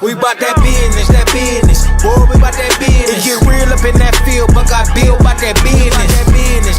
We bout that business, boy, we bout that business. It get real up in that field, but got built bout that business.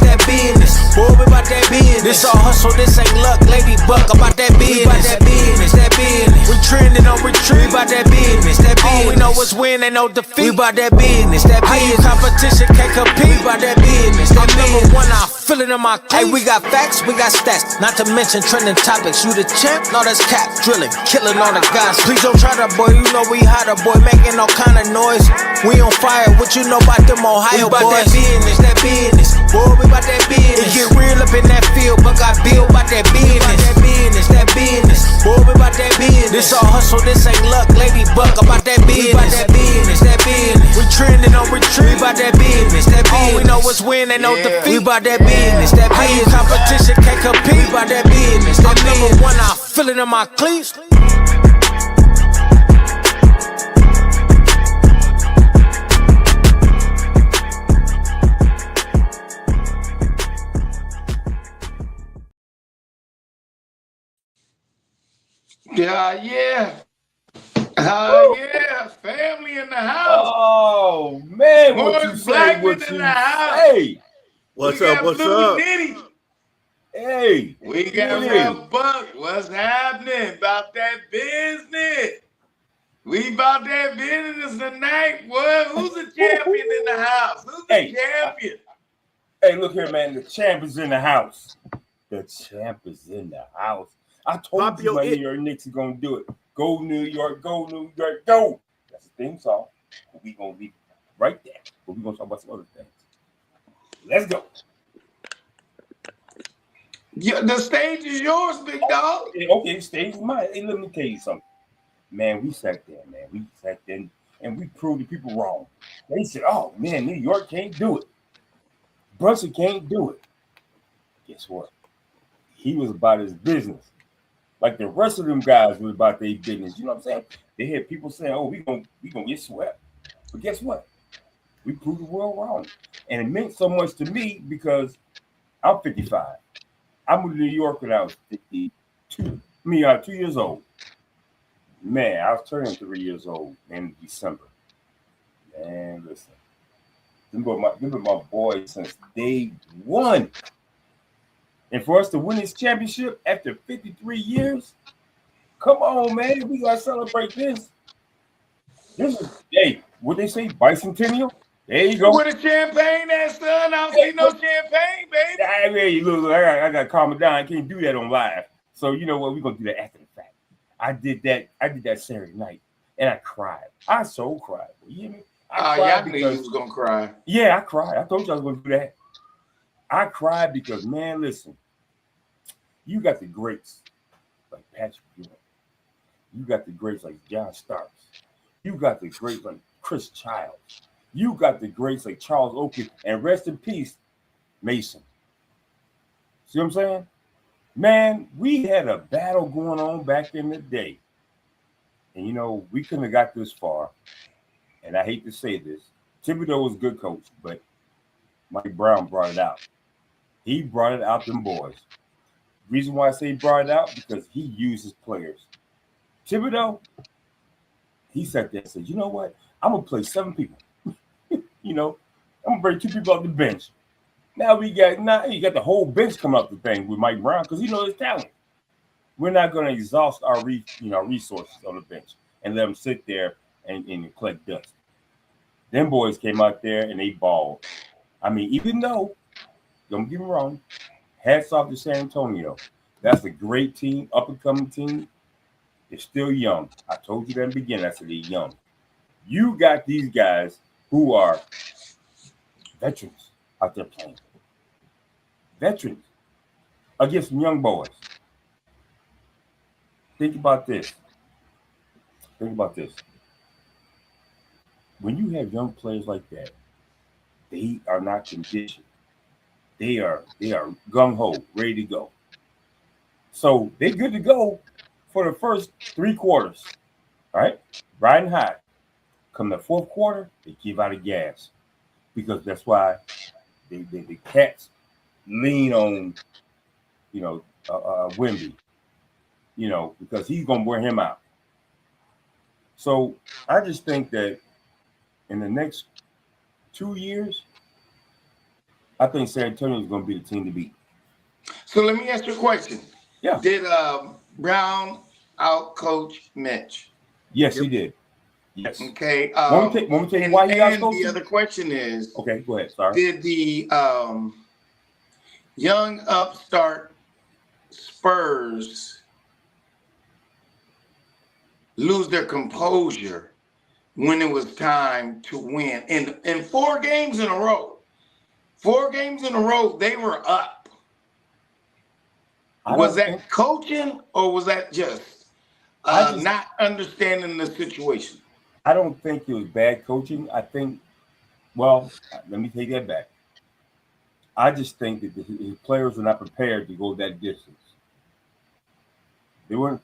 That business, boy, we bout that business. This all hustle, this ain't luck, lady buck, about that business. We bout that business, We trending on retreat, we bout that business, All we know is win, ain't no defeat. We bout that business, competition can't compete. We bout that business, I'm number one, I feel it in my cleats. Hey, we got facts, we got stats, not to mention trending topics. You the champ, no, that's cap, drilling, killing all the guys. Please don't try to, boy, you know we hotter, boy, making all kind of noise. We on fire, what you know about them Ohio boys? We bout that business, boy, we bout that business. It get real up in that field, but got built bout that business. That business, boy, we bout that business. This all hustle, this ain't luck, lady buck, about that business. We bout that business, We trending on retreat, we bout that business. All we know is win, ain't no defeat. We bout that business, competition can't compete. We bout that business, I'm number one, I feel it in my cleats. Yeah. Family in the house. Oh man, what you say? What you say? What's up? Nitty. Hey, we got Ralph Buck. What's happening about that business? We about that business tonight. What? Who's the champion in the house? Who's the champion? Hey, look here, man. The champ is in the house. The champ is in the house. I told you my New York Knicks are gonna do it. Go New York, go New York, go. That's the theme song. We gonna leave right there. But we gonna talk about some other things. Let's go. Yeah, the stage is yours, big dog. Okay, the stage is mine. Hey, let me tell you something. Man, we sat there, man. We sat there and we proved the people wrong. They said, oh man, New York can't do it. Brunson can't do it. Guess what? He was about his business. Like the rest of them guys was about their business. You know what I'm saying? They had people saying, oh, we gonna get swept. But guess what? We proved the world wrong. And it meant so much to me because I'm 55. I moved to New York when I was 52. 2 years old. Man, I was turning 3 years old in December. Man, listen. Them my boys since day one. And for us to win this championship after 53 years, come on, man. We got to celebrate this. This is, hey, what they say, bicentennial? There you go. With a champagne, that son. I don't see no champagne, baby. Hey, look, I got to calm it down. I can't do that on live. So you know what? We're going to do that after the fact. I did that Saturday night, and I cried. I so cried. You hear me? I knew you was going to cry. Yeah, I cried. I told you I was going to do that. I cried because, man, listen. You got the greats like Patrick Ewing. You got the greats like John Starks. You got the greats like Chris Childs. You got the greats like Charles Oakley. And rest in peace, Mason. See what I'm saying? Man, we had a battle going on back in the day. And, you know, we couldn't have got this far. And I hate to say this. Thibodeau was a good coach, but Mike Brown brought it out. He brought it out, them boys. Reason why I say he brought it out, because he used his players. Thibodeau, he sat there and said, you know what? I'm going to play 7 people. You know, I'm going to bring 2 people off the bench. Now you got the whole bench coming up the thing with Mike Brown because he knows his talent. We're not going to exhaust our resources on the bench and let them sit there and collect dust. Them boys came out there and they balled. I mean, even though, don't get me wrong, hats off to San Antonio. That's a great team, up-and-coming team. They're still young. I told you that in the beginning. I said they're young. You got these guys who are veterans out there playing. Veterans against some young boys. Think about this. When you have young players like that, they are not conditioned. They are gung-ho, ready to go. So they're good to go for the first 3 quarters. All right? Riding high. Come the 4th quarter, they give out of gas. Because that's why the Cats lean on, Wemby, because he's going to wear him out. So I just think that in the next 2 years, I think San Antonio is going to be the team to beat. So let me ask you a question. Yeah. Did Brown out coach Mitch? Yes, he did. Yes. Okay. Want me to tell you why he out coached the him? other question is, Okay, go ahead. Sorry. did the young upstart Spurs lose their composure when it was time to win? In 4 games in a row, 4 games in a row, they were up. Was that coaching or was that just not understanding the situation? I don't think it was bad coaching. I think, well, let me take that back. I just think that the players were not prepared to go that distance. They were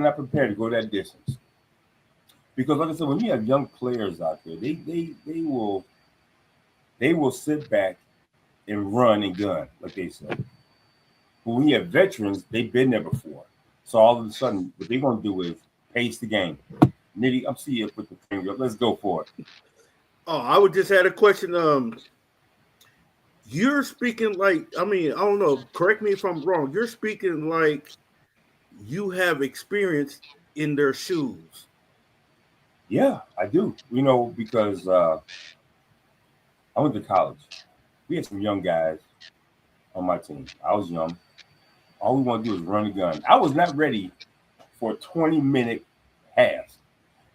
not prepared to go that distance. Because, like I said, when you have young players out there, they will sit back and run and gun, like they say. But when you have veterans, they've been there before. So all of a sudden, what they're going to do is pace the game. Nitty, I'm seeing you put the finger up. Let's go for it. Oh, I would just had a question. You're speaking like, I mean, I don't know. Correct me if I'm wrong. You're speaking like you have experience in their shoes. Yeah, I do. You know, because I went to college. We had some young guys on my team. I was young. All we want to do is run a gun. I was not ready for 20-minute halves.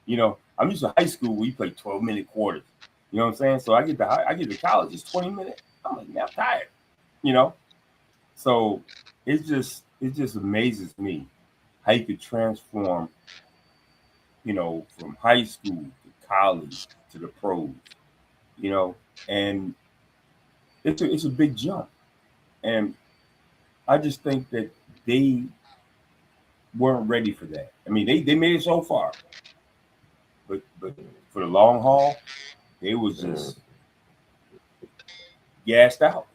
You know, I'm used to high school where you play 12-minute quarters. You know what I'm saying? So I get to college, it's 20 minutes. I'm like, man, I'm tired. You know? So it just amazes me how you could transform, you know, from high school to college to the pros. You know, and it's a big jump. And I just think that they weren't ready for that. I mean, they made it so far, but for the long haul, they was just gassed out.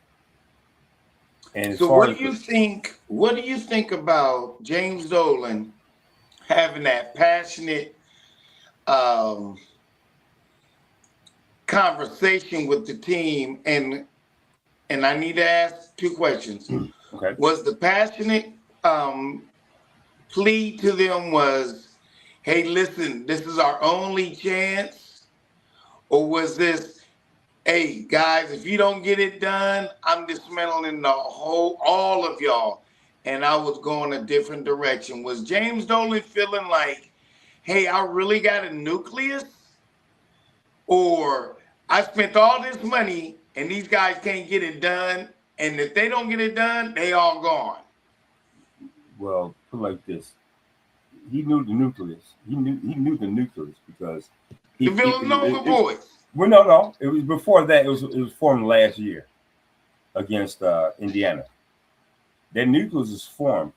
And so what do you think? What do you think about James Dolan having that passionate conversation with the team? And I need to ask 2 questions. Okay. Was the passionate plea to them was, hey, listen, this is our only chance? Or was this, hey, guys, if you don't get it done, I'm dismantling all of y'all, and I was going a different direction? Was James Dolan feeling like, hey, I really got a nucleus? Or I spent all this money and these guys can't get it done, and if they don't get it done, they all gone? Well, put it like this. He knew the nucleus. He knew the nucleus because the Villanova boys. Well, no. It was before that. It was formed last year against Indiana. That nucleus is formed.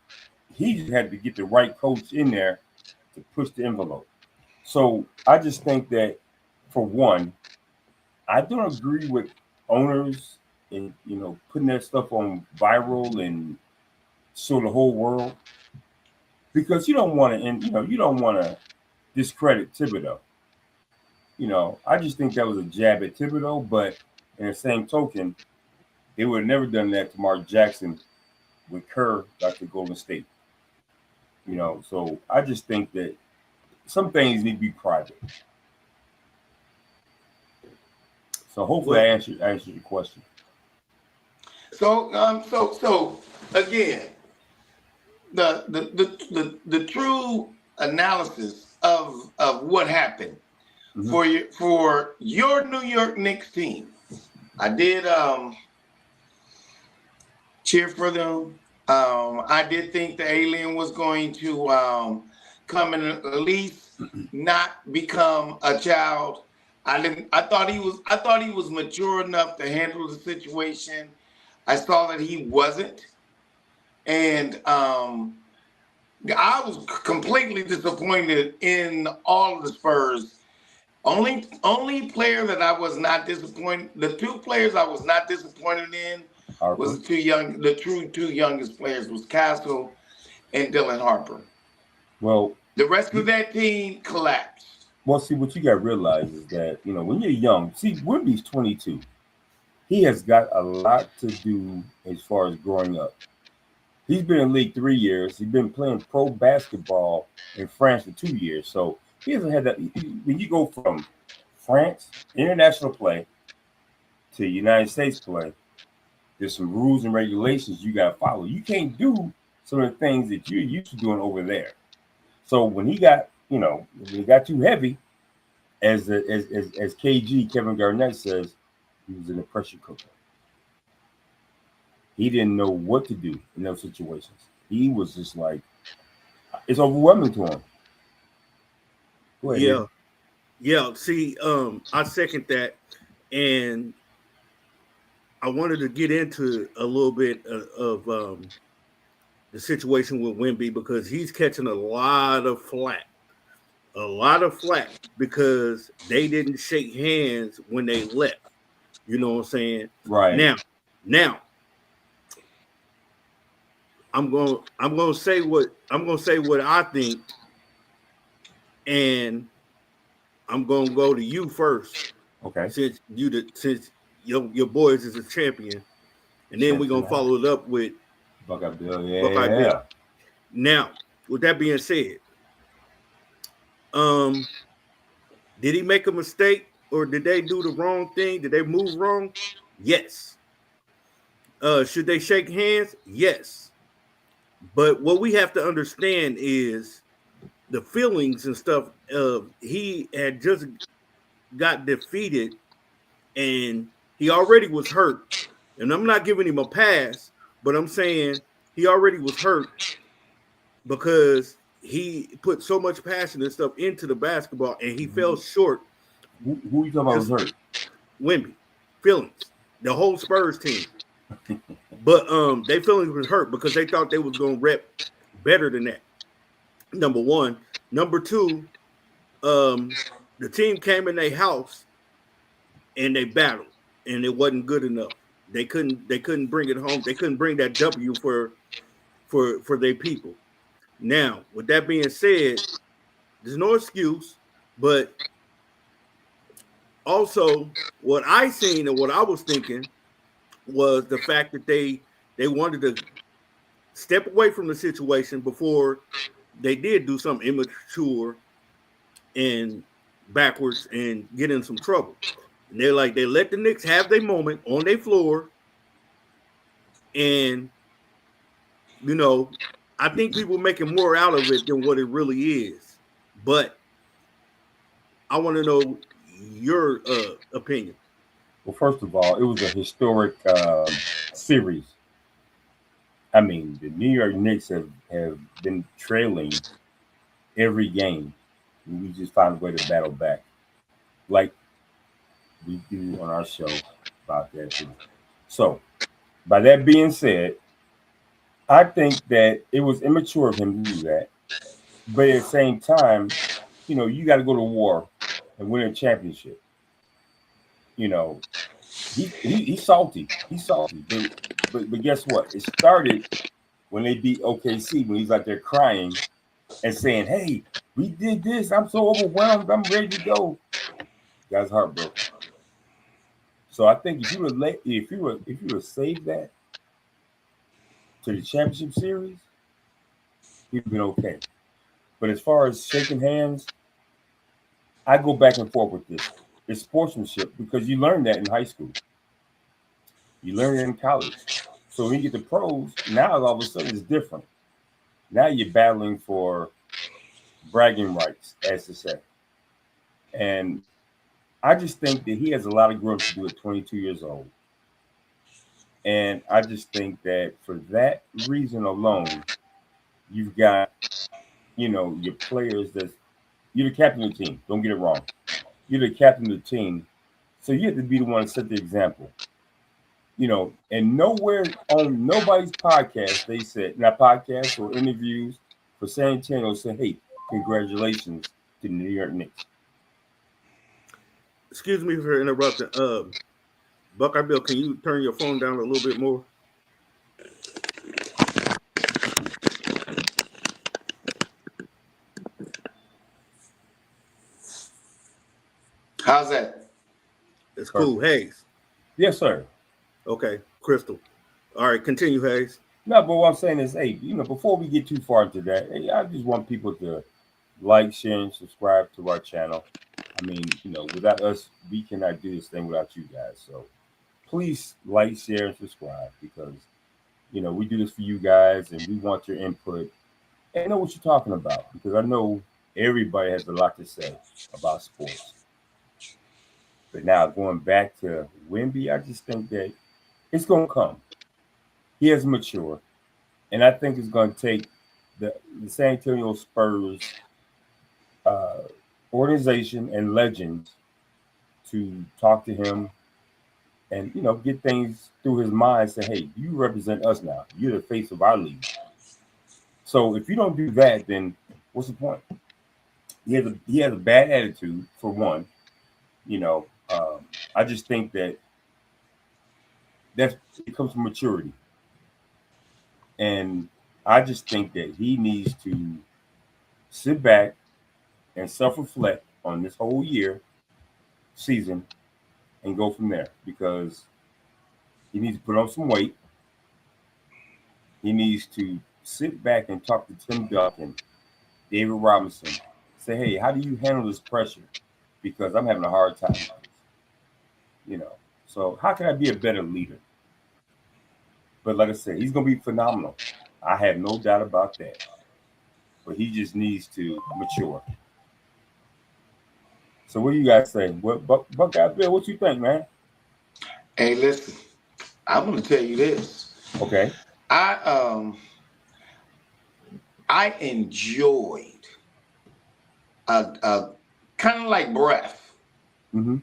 He just had to get the right coach in there to push the envelope. So I just think that, for one, I don't agree with owners and, you know, putting that stuff on viral and show the whole world, because you don't want to, and you don't want to discredit Thibodeau. You know, I just think that was a jab at Thibodeau, but in the same token, they would have never done that to Mark Jackson when Kerr got to Golden State. You know, so I just think that some things need to be private. So hopefully I answered your question. So again, the true analysis of what happened for your New York Knicks team. I did cheer for them. I did think the alien was going to come and at least not become a child. I thought he was mature enough to handle the situation. I saw that he wasn't, and I was completely disappointed in all of the Spurs. Only player that I was not disappointed. The 2 players I was not disappointed in was the true 2 youngest players was Castle and Dylan Harper. Well, the rest of that team collapsed. Well, see, what you got to realize is that, when you're young, see, Wimby's 22. He has got a lot to do as far as growing up. He's been in the league 3 years. He's been playing pro basketball in France for 2 years. So he hasn't had that. When you go from France, international play, to United States play, there's some rules and regulations you got to follow. You can't do some of the things that you're used to doing over there. So when he got, when he got too heavy, as KG Kevin Garnett says, he was in a pressure cooker. He didn't know what to do in those situations. He was just like, it's overwhelming to him. Go ahead, Yeah, man. yeah. See, I second that, and I wanted to get into a little bit of the situation with Wemby because he's catching a lot of flack because they didn't shake hands when they left. You know what I'm saying? Right. Now, I'm gonna say what I think, and I'm gonna go to you first. Okay. Since your boys is a champion, and then we're gonna follow it up with Buckeye Bill. Buckeye Bill. Yeah. Now, with that being said, did he make a mistake or did they do the wrong thing? Did they move wrong? Yes. Should they shake hands? Yes. But what we have to understand is the feelings and stuff. He had just got defeated and he already was hurt. And I'm not giving him a pass, but I'm saying he already was hurt because he put so much passion and stuff into the basketball and he fell short. Who you talking about was hurt? Wemby, feelings, the whole Spurs team. But they feelings was hurt because they thought they was gonna rep better than that. Number one. Number two, the team came in their house and they battled and it wasn't good enough. They couldn't bring it home. They couldn't bring that W for their people. Now, with that being said, there's no excuse, but also what I seen and what I was thinking was the fact that they wanted to step away from the situation before they did do something immature and backwards and get in some trouble. And they let the Knicks have their moment on their floor. And, I think people are making more out of it than what it really is. But I want to know your opinion. Well, first of all, it was a historic series. I mean, the New York Knicks have been trailing every game. And we just found a way to battle back. Like we do on our show about that too. So, by that being said, I think that it was immature of him to do that. But at the same time, you got to go to war and win a championship. He's salty. He's salty. But guess what? It started when they beat OKC when he's out there crying and saying, "Hey, we did this. I'm so overwhelmed. I'm ready to go." Guy's heartbroken. So I think if you would save that to the championship series, he'd been okay. But as far as shaking hands, I go back and forth with this. It's sportsmanship because you learn that in high school. You learn it in college. So when you get to pros, now all of a sudden it's different. Now you're battling for bragging rights, as to say. And I just think that he has a lot of growth to do at 22 years old. And I just think that for that reason alone, you've got, your players you're the captain of the team. Don't get it wrong. You're the captain of the team. So you have to be the one to set the example. And nowhere on nobody's podcast, they said, not podcasts or interviews for San Antonio, said, "Hey, congratulations to the New York Knicks." Excuse me for interrupting. Buckeye Bill, can you turn your phone down a little bit more? How's that? It's cool. Hayes. Yes, sir. Okay, Crystal. All right, continue, Hayes. No, but what I'm saying is, hey, before we get too far into that, hey, I just want people to like, share, and subscribe to our channel. I mean, without us, we cannot do this thing without you guys. So please like, share, and subscribe because, we do this for you guys and we want your input and know what you're talking about because I know everybody has a lot to say about sports. But now going back to Wemby, I just think that it's going to come. He has matured. And I think it's going to take the San Antonio Spurs organization and legends to talk to him and, get things through his mind. Say, hey, you represent us now. You're the face of our league. So if you don't do that, then what's the point? He has a bad attitude, for one. I just think that it comes from maturity. And I just think that he needs to sit back and self-reflect on this whole season, and go from there because he needs to put on some weight. He needs to sit back and talk to Tim Duncan, David Robinson, say, hey, how do you handle this pressure? Because I'm having a hard time. So how can I be a better leader? But like I said, he's going to be phenomenal. I have no doubt about that. But he just needs to mature. So what do you guys say? Buckeye Bill, what you think, man? Hey, listen, I'm going to tell you this. Okay. I enjoyed a kind of like breath,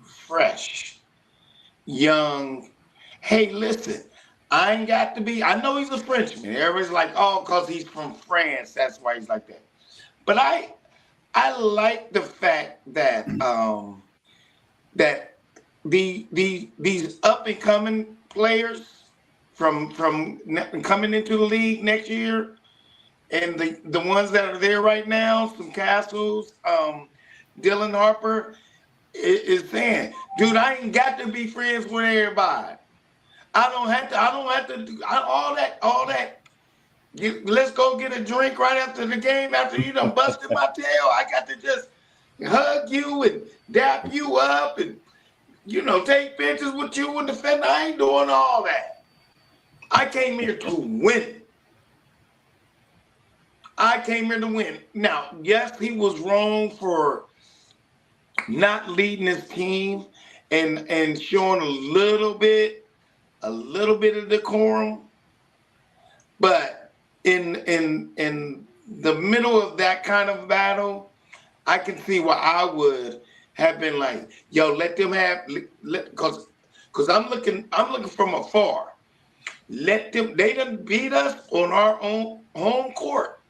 fresh, young. Hey, listen, I ain't got to be. I know he's a Frenchman. Everybody's like, oh, because he's from France, that's why he's like that. But I like the fact that that these up and coming players from coming into the league next year, and the ones that are there right now, some Castles, Dylan Harper, is saying, dude, I ain't got to be friends with everybody. I don't have to do all that. Let's go get a drink right after the game after you done busted my tail. I got to just hug you and dap you up and, take pictures with you and defend. I ain't doing all that. I came here to win. I came here to win. Now, yes, he was wrong for not leading his team and showing a little bit of decorum, but in the middle of that kind of battle, I can see why I would have been like, yo, let them have, because I'm looking from afar. Let them, they done beat us on our own home court.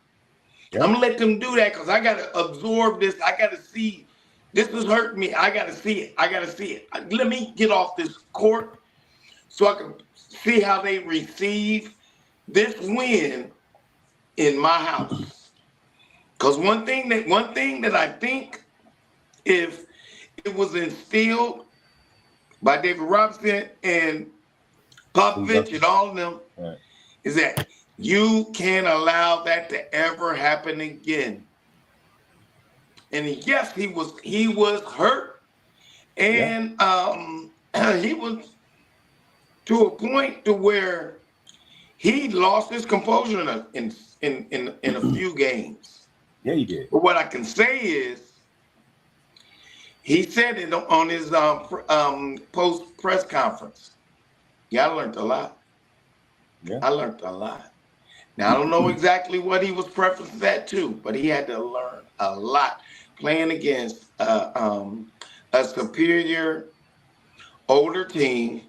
Yep. I'm gonna let them do that because I gotta absorb this. I gotta see, this is hurting me. I gotta see it. Let me get off this court so I can see how they receive this win in my house. Because one thing that I think, if it was instilled by David Robinson and Popovich and all of them, is that you can't allow that to ever happen again. And yes, he was hurt, and he was to a point to where he lost his composure in a few games. Yeah, he did. But what I can say is, he said it on his post press conference. Yeah, I learned a lot. Yeah, I learned a lot. Now I don't know exactly what he was prefacing that to, but he had to learn a lot playing against a superior, older team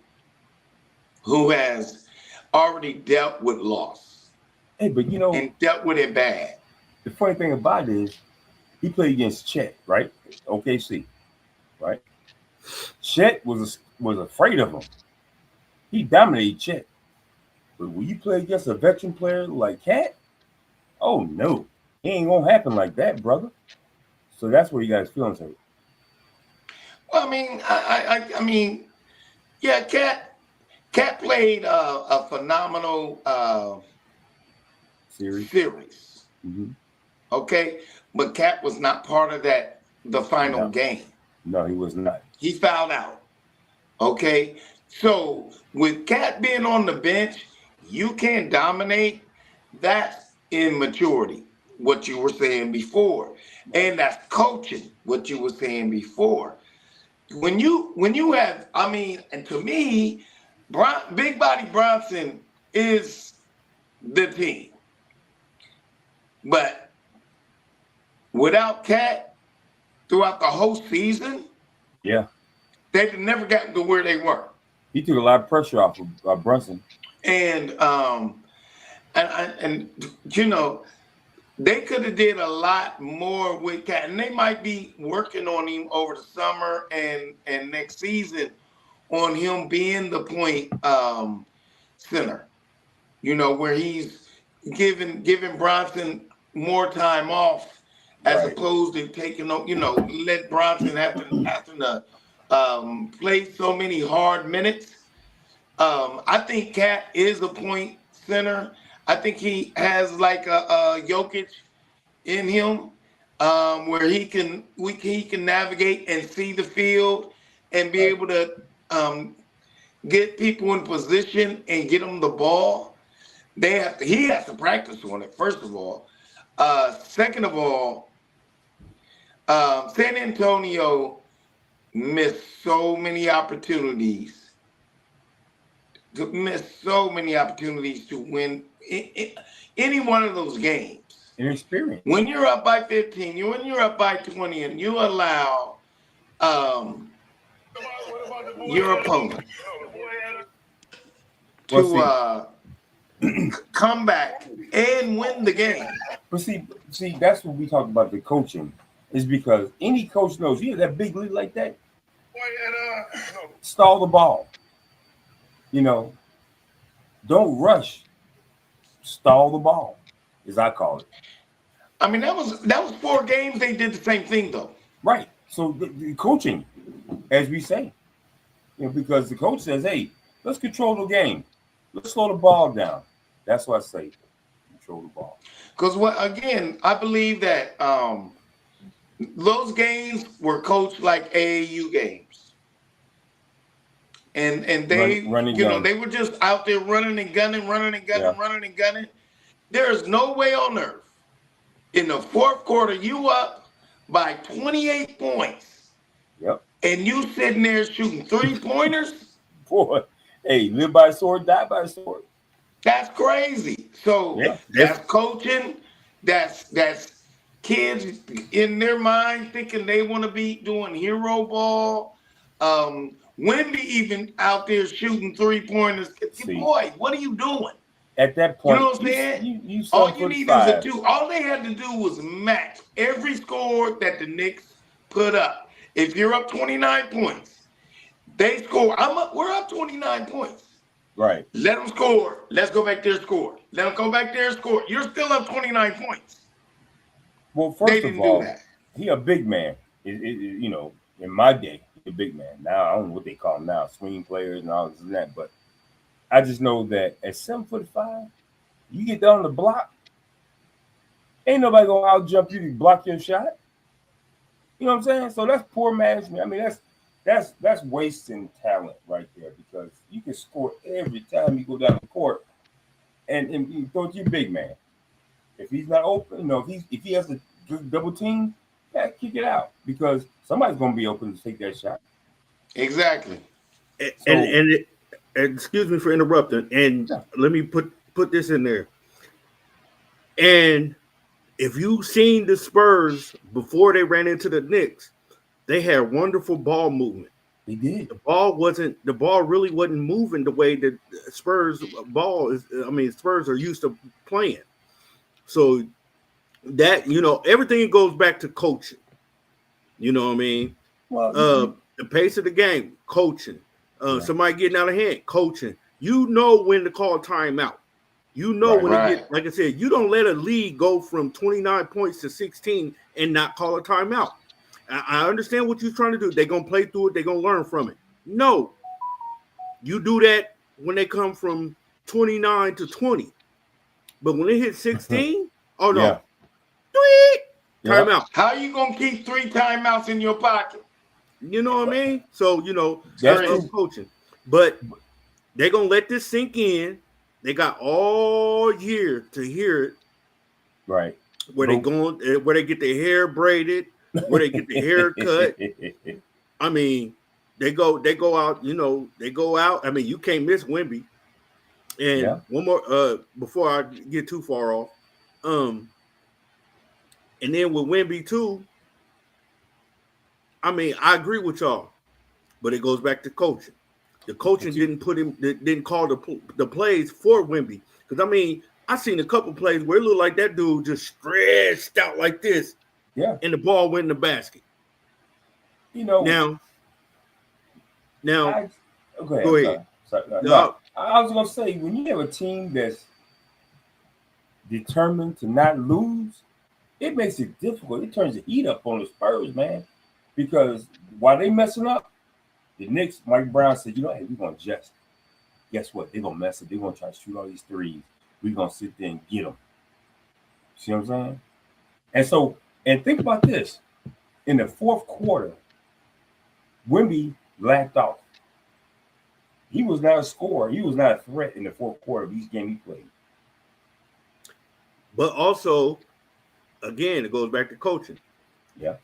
who has already dealt with loss. Hey, but and dealt with it bad. The funny thing about it is, he played against Chet, right? OKC, right? Chet was afraid of him. He dominated Chet. But when you play against a veteran player like Cat, oh no, it ain't gonna happen like that, brother. So that's where you got his feelings hurt. Well, I mean, yeah, Cat played a phenomenal Series. Mm-hmm. Okay, but Cat was not part of the final game. No, he was not. He fouled out. Okay, so with Cat being on the bench, you can't dominate. That's immaturity, what you were saying before, and that's coaching, what you were saying before. When you have, and to me, Big Body Bronson is the team, but without Cat throughout the whole season, yeah, they've never gotten to where they were. He took a lot of pressure off of Brunson, and you know, they could have did a lot more with Cat, and they might be working on him over the summer and next season on him being the point center. You know, where he's giving Bronson more time off as opposed to taking, let Bronson having to play so many hard minutes. I think Cat is a point center. I think he has like a Jokic in him, where he can navigate and see the field and be able to get people in position and get them the ball. He has to practice on it, first of all. Second of all, San Antonio missed so many opportunities to win any one of those games. Inexperience. When you're up by 15, when you're up by 20, and you allow your opponent to come back and win the game. But see, that's what we talk about the coaching. Is because any coach knows you have that big lead like that, stall the ball. Don't rush. Stall the ball, as I call it. I mean, that was 4 games. They did the same thing though. Right. So the coaching, as we say, because the coach says, "Hey, let's control the game. Let's slow the ball down." That's what I say. Control the ball. Because I believe that those games were coached like AAU games, and they they were just out there running and gunning. There's no way on earth in the fourth quarter you up by 28 points. Yep. And you sitting there shooting 3-pointers. Boy, hey, live by a sword, die by a sword. That's crazy. So that's coaching. That's kids in their mind thinking they want to be doing hero ball. Wemby even out there shooting 3-pointers. Boy, what are you doing? At that point, you know what I'm saying? All you need is all they had to do was match every score that the Knicks put up. If you're up 29 points, they score. We're up 29 points. Right. Let them score. Let's go back there and score. Let them go back there and score. You're still up 29 points. Well, first of all, he a big man. In my day, a big man. Now I don't know what they call him now, swing players and all this and that. But I just know that at 7'5", you get down the block, ain't nobody gonna out jump you to block your shot. You know what I'm saying? So that's poor management. I mean, that's wasting talent right there, because you can score every time you go down the court, and you throw it to your big man. If he's not open, if he has a double team, kick it out, because somebody's gonna be open to take that shot. Exactly. And excuse me for interrupting, and let me put this in there. And if you've seen the Spurs before they ran into the Knicks, they had wonderful ball movement. They did. The ball really wasn't moving the way that Spurs ball is. I mean, Spurs are used to playing. So that, everything goes back to coaching. You know what I mean? Well, the pace of the game, coaching. Somebody getting out of hand, coaching. You know when to call timeout. You know when to get, like I said, you don't let a lead go from 29 points to 16 and not call a timeout. I understand what you're trying to do. They're gonna play through it. They're gonna learn from it. No, you do that when they come from 29 to 20, but when they hit 16, oh no, Yeah. timeout. How you gonna keep 3 timeouts in your pocket? You know what I mean? So That's that's coaching. But they're gonna let this sink in. They got all year to hear it. right. Where they get their hair braided, where they get their hair cut. I mean, they go out, they go out. I mean, you can't miss Wemby. And one more before I get too far off. And then with Wemby too, I mean, I agree with y'all, but it goes back to coaching. The coaching didn't call the plays for Wemby. Because I mean, I seen a couple plays where it looked like that dude just stretched out like this. Yeah. And the ball went in the basket. Now go ahead. Go ahead. Sorry. No, I was gonna say, when you have a team that's determined to not lose, it makes it difficult. It turns the heat up on the Spurs, man. Because while they messing up, the Knicks, Mike Brown said, hey, we're gonna adjust. Guess what? They're gonna mess up. They're gonna try to shoot all these threes. We're gonna sit there and get them. See what I'm saying? And so, and think about this. In the fourth quarter, Wemby lacked off. He was not a scorer. He was not a threat in the fourth quarter of each game he played. But also, again, it goes back to coaching. Yeah.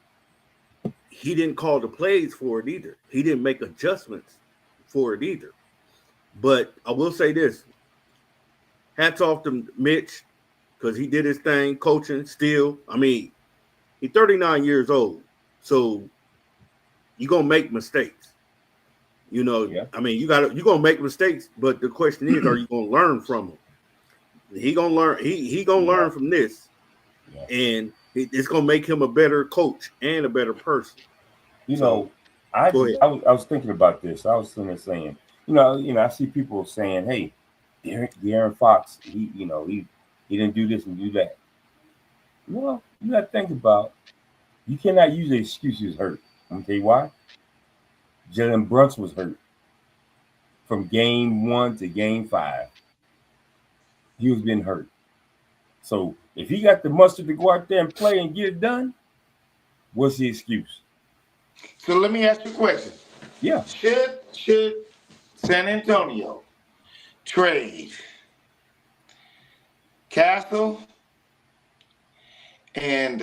He didn't call the plays for it either. He didn't make adjustments for it either. But I will say this. Hats off to Mitch, because he did his thing, coaching still. I mean, he's 39 years old. So you're going to make mistakes. I mean, you're going to make mistakes, but the question is, are you going to learn from them? He going to learn. He going to learn from this. Yeah. And it's going to make him a better coach and a better person. I was thinking about this. I was saying, I see people saying, hey, De'Aaron Fox, he didn't do this and do that. Well, you got to think about, you cannot use the excuse he was hurt. I'm going to tell you why. Jalen Brunson was hurt from game 1 to game 5. He was being hurt. So if he got the mustard to go out there and play and get it done, what's the excuse? So let me ask you a question. Yeah. Should San Antonio trade Castle and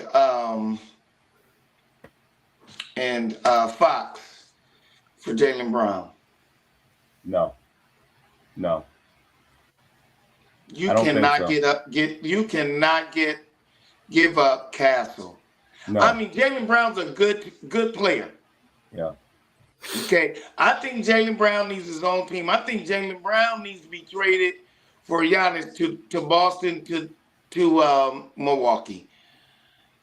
Fox for Jaylen Brown? No. You cannot give up Castle. No. I mean, Jaylen Brown's a good player. Yeah. Okay. I think Jaylen Brown needs his own team. I think Jaylen Brown needs to be traded for Giannis to Boston to Milwaukee.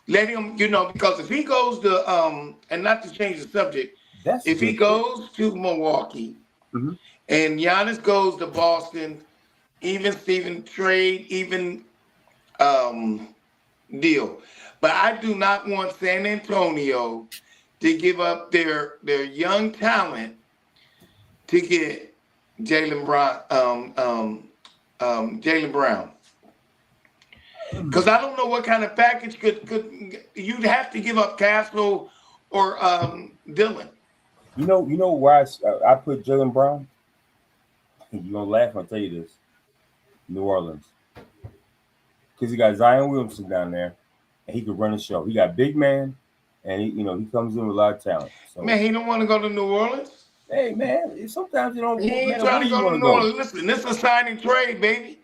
Let him, because if he goes to and not to change the subject, if he goes to Milwaukee and Giannis goes to Boston, even Steven trade, even deal. But I do not want San Antonio to give up their young talent to get Jaylen Brown. Because I don't know what kind of package could you'd have to give up Castle or Dillon. You know why I put Jaylen Brown? You're gonna laugh when I tell you this. New Orleans. Because he got Zion Williamson down there, and he could run the show. He got big man, and he comes in with a lot of talent. So, man, he don't want to go to New Orleans. Hey man, sometimes you don't. He ain't trying to go to New Orleans. Listen, this is a signing trade, baby.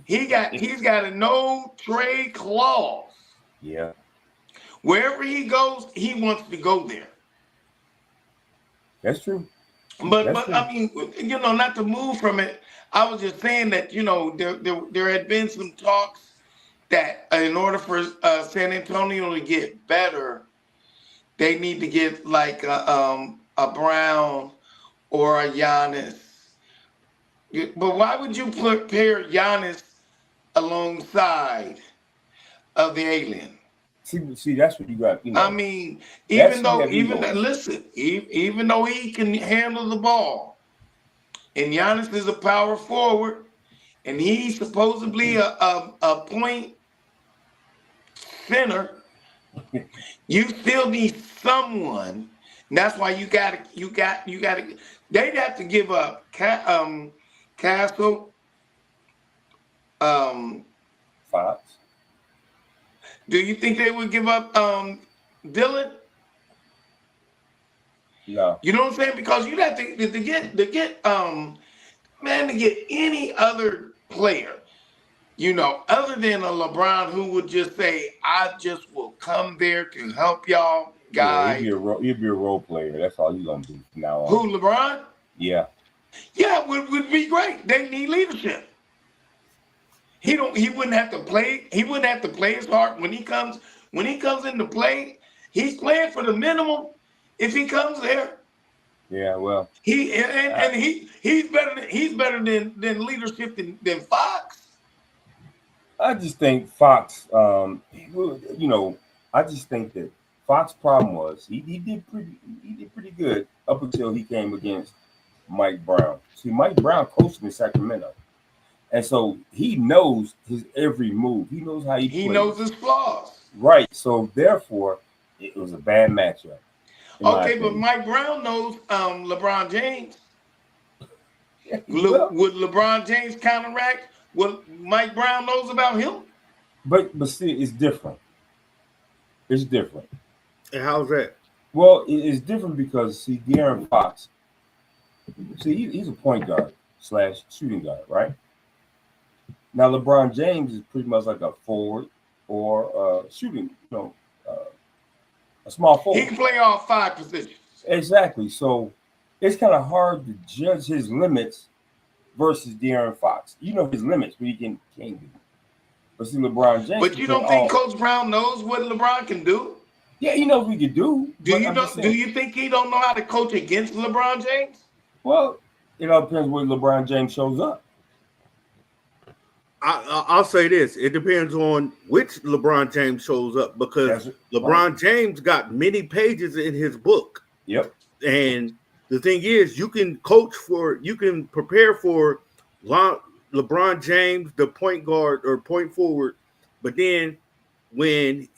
He's got a no trade clause. Yeah. Wherever he goes, he wants to go there. That's true. But I mean, not to move from it. I was just saying that there had been some talks that in order for San Antonio to get better, they need to get like a Brown or a Giannis. But why would you pair Giannis alongside of the alien? See, that's what you got. You know, I mean, even though he can handle the ball, and Giannis is a power forward, and he's supposedly a point center, you still need someone. And that's why you got. They'd have to give up Castle. Fox. Do you think they would give up Dylan? No. You know what I'm saying? Because you have to get any other player, other than a LeBron who would just say, I just will come there to help y'all guys. Yeah, he'd be a role player. That's all he's gonna do from now on. Who, LeBron? Yeah. Yeah, would be great. They need leadership. He wouldn't have to play. He wouldn't have to play his heart when he comes into play. He's playing for the minimum if he comes there. Yeah, well, he's better than leadership than Fox. I just think Fox. I just think that Fox's problem was he did pretty good up until he came against Mike Brown. See, Mike Brown coached in Sacramento. And so he knows his every move. He knows how he plays. He knows his flaws. Right. So therefore, it was a bad matchup. Okay, but Mike Brown knows LeBron James. Well, Would LeBron James counteract what Mike Brown knows about him? But see, it's different. It's different. And how's that? Well, it's different because see, De'Aaron Fox. See, he's a point guard / shooting guard, right? Now, LeBron James is pretty much like a forward or shooting, a small forward. He can play all 5 positions. Exactly. So it's kind of hard to judge his limits versus De'Aaron Fox. You know his limits, but he can't do. But see, LeBron James. But you don't think Coach Brown knows what LeBron can do? Yeah, he knows what he can do. Do you think he don't know how to coach against LeBron James? Well, it all depends when LeBron James shows up. I'll say this. It depends on which LeBron James shows up because LeBron James got many pages in his book. Yep. And the thing is, you can prepare for LeBron James, the point guard or point forward. But then when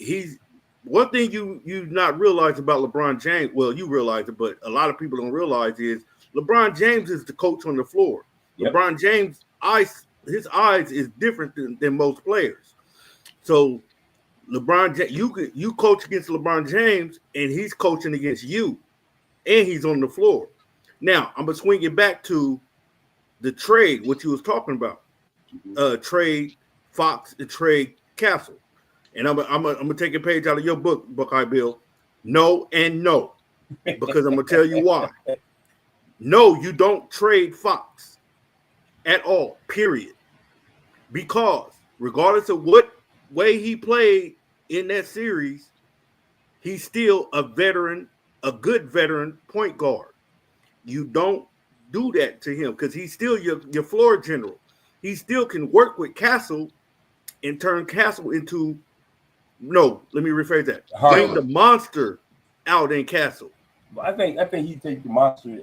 one thing you not realize about LeBron James, well, you realize it, but a lot of people don't realize is LeBron James is the coach on the floor. Yep. LeBron James' his eyes is different than most players. So you coach against LeBron James and he's coaching against you and he's on the floor. Now I'm gonna swing it back to the trade, what you was talking about. Trade Fox and trade Castle. And I'm gonna take a page out of your book, Buckeye Bill. No and no. Because I'm gonna tell you why. No, you don't trade Fox at all, period. Because regardless of what way he played in that series, he's still a good veteran point guard. You don't do that to him because he's still your floor general. He still can work with Castle and turn Castle into let me rephrase that. Bring the monster out in Castle. I think he take the monster.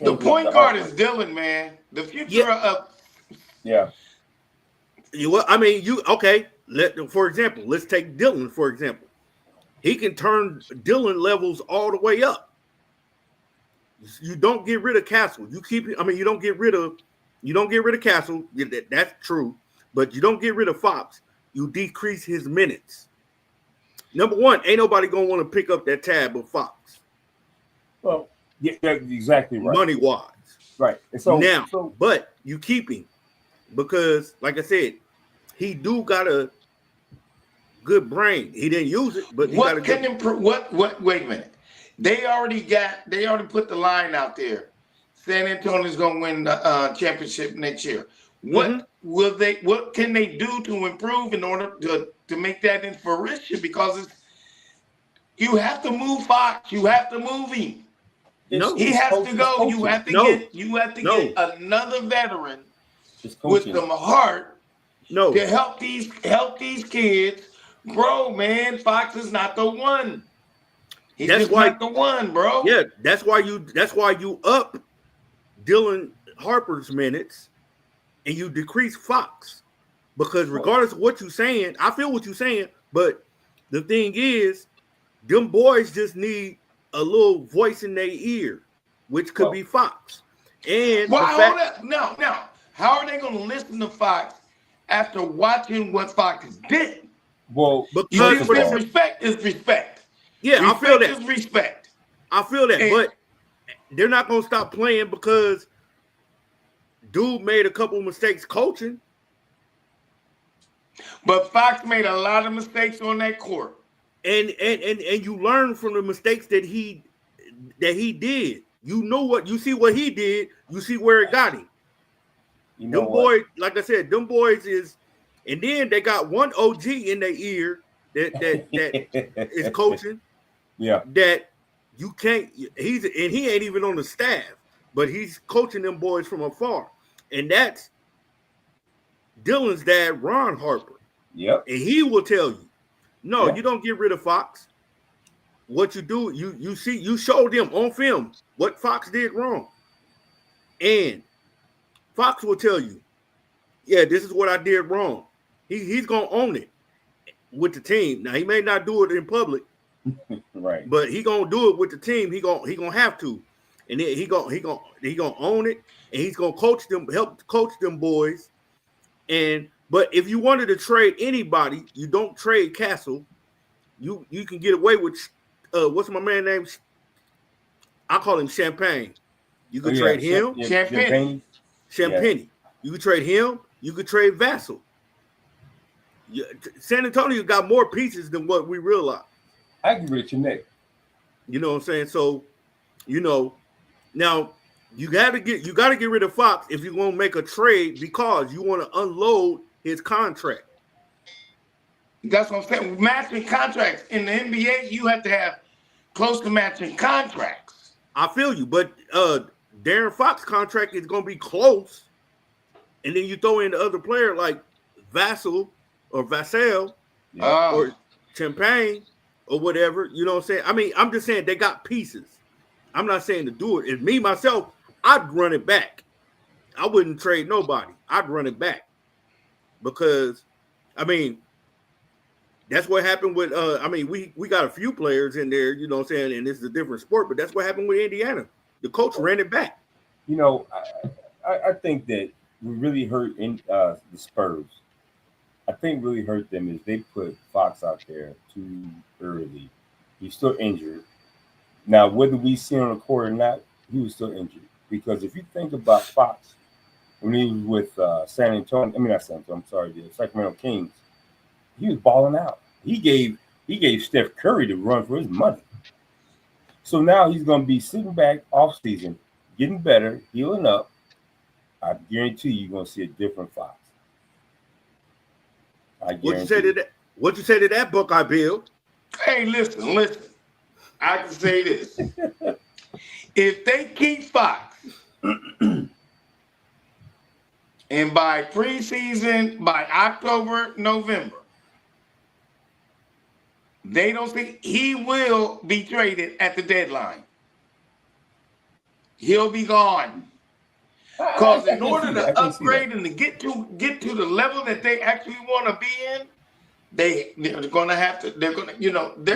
The point guard is Dylan, man. The future of For example, let's take Dylan for example. He can turn Dylan levels all the way up. You don't get rid of Castle. You don't get rid of Castle. That's true, but you don't get rid of Fox. You decrease his minutes. Number one, ain't nobody gonna want to pick up that tab of Fox. Well, yeah, exactly right. Money wise, right. But you keep him because, like I said, he do got a good brain. He didn't use it, but wait a minute. They already put the line out there. San Antonio's gonna win the championship next year. What can they do to improve in order to make that in fruition? Because you have to move Fox, you have to move him. He has to go. You have to get another veteran with some heart to help these kids bro, man, Fox is not the one. He's That's just why- not the one, bro. Yeah, that's why you up Dylan Harper's minutes and you decrease Fox. Because regardless of what you're saying, I feel what you're saying, but the thing is, them boys just need a little voice in their ear, which could be Fox. And well, hold up. No. How are they going to listen to Fox after watching what Fox did? Well, You see, respect is respect. Yeah, respect I feel that. Is respect. I feel that, but they're not going to stop playing because dude made a couple mistakes coaching. But Fox made a lot of mistakes on that court. And you learn from the mistakes that he did. You know what you see what he did, you see where it got him. You know them boys, like I said, them boys is, and then they got one OG in their ear that is coaching. Yeah. That you can't, he ain't even on the staff, but he's coaching them boys from afar. And that's Dylan's dad, Ron Harper. Yep. And he will tell you, no, you don't get rid of Fox. What you do, you show them on film what Fox did wrong. And Fox will tell you, yeah, this is what I did wrong. He's gonna own it with the team. Now he may not do it in public, right? But he gonna do it with the team. He gonna have to, and then he gonna own it, and he's gonna coach them, help coach them boys. But if you wanted to trade anybody, you don't trade Castle. You can get away with what's my man name? I call him Champagne. You could trade him. Champagne. Yeah. You could trade him. You could trade Vassell. San Antonio got more pieces than what we realize. I agree with your neck. You know what I'm saying? So, now you got to get rid of Fox if you're going to make a trade because you want to unload his contract. That's what I'm saying. Matching contracts in the NBA, you have to have close to matching contracts. I feel you, but Darren Fox contract is going to be close, and then you throw in the other player like Vassell or Vassell or Champagne or whatever. You know what I'm saying? I mean, I'm just saying they got pieces. I'm not saying to do it. If me myself, I'd run it back. I wouldn't trade nobody. I'd run it back because, I mean, that's what happened with. We got a few players in there. You know what I'm saying? And this is a different sport, but that's what happened with Indiana. The coach ran it back. You know, I think that we really hurt the Spurs. I think really hurt them is they put Fox out there too early. He's still injured. Now, whether we see him on the court or not, he was still injured. Because if you think about Fox, when he was with the Sacramento Kings, he was balling out. He gave Steph Curry the run for his money. So now he's going to be sitting back off season, getting better, healing up. I guarantee you're going to see a different Fox. What you say to that, Buckeye Bill? Hey, listen. I can say this. If they keep Fox, and by preseason, by October, November, they don't think he will be traded at the deadline. He'll be gone. Because in order to upgrade and to get to the level that they actually want to be in, they're going to have to.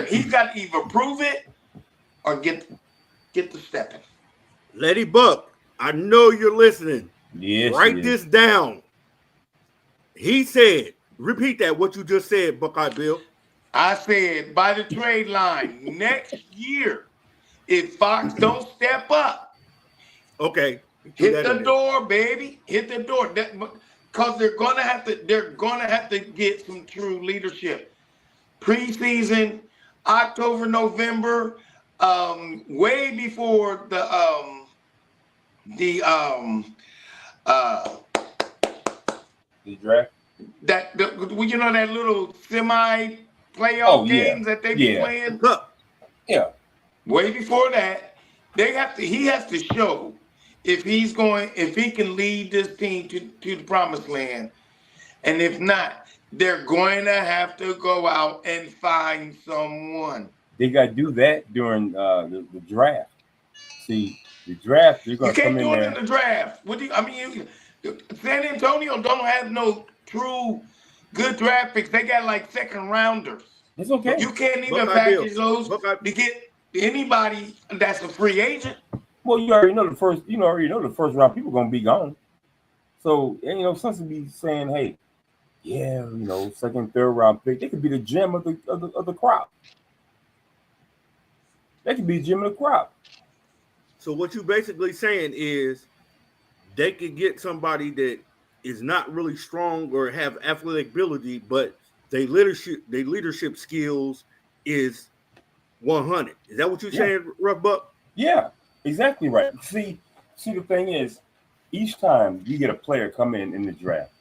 He's got to either prove it or get the stepping. Letty Buck, I know you're listening. Yes. Write this down. He said, repeat that, what you just said, Buckeye Bill. I said by the trade line next year, if Fox don't step up, okay, hit the door, baby, hit the door. Because they're gonna have to get some true leadership. Preseason, October, November, way before the draft. That little semi playoff games that they be playing. Yeah. Way before that, he has to show if he can lead this team to the promised land. And if not, they're going to have to go out and find someone. They got to do that during the draft. See, the draft, they're You going to come can't in do it there. in the draft. What do you? I mean, San Antonio don't have no true good draft picks. They got like second rounders. It's okay. You can't even Buckeye Bill. package those to get anybody that's a free agent. Well, you already know the first. You know, already know the first round people going to be gone. So, and, you know, some to be saying, hey, yeah, you know, second, third round pick, they could be the gem of the crop. They could be the gem of the crop. So what you basically saying is they could get somebody that is not really strong or have athletic ability, but their leadership skills is 100. Is that what you're saying, Rough Buck? Yeah, exactly right. See, the thing is, each time you get a player come in the draft,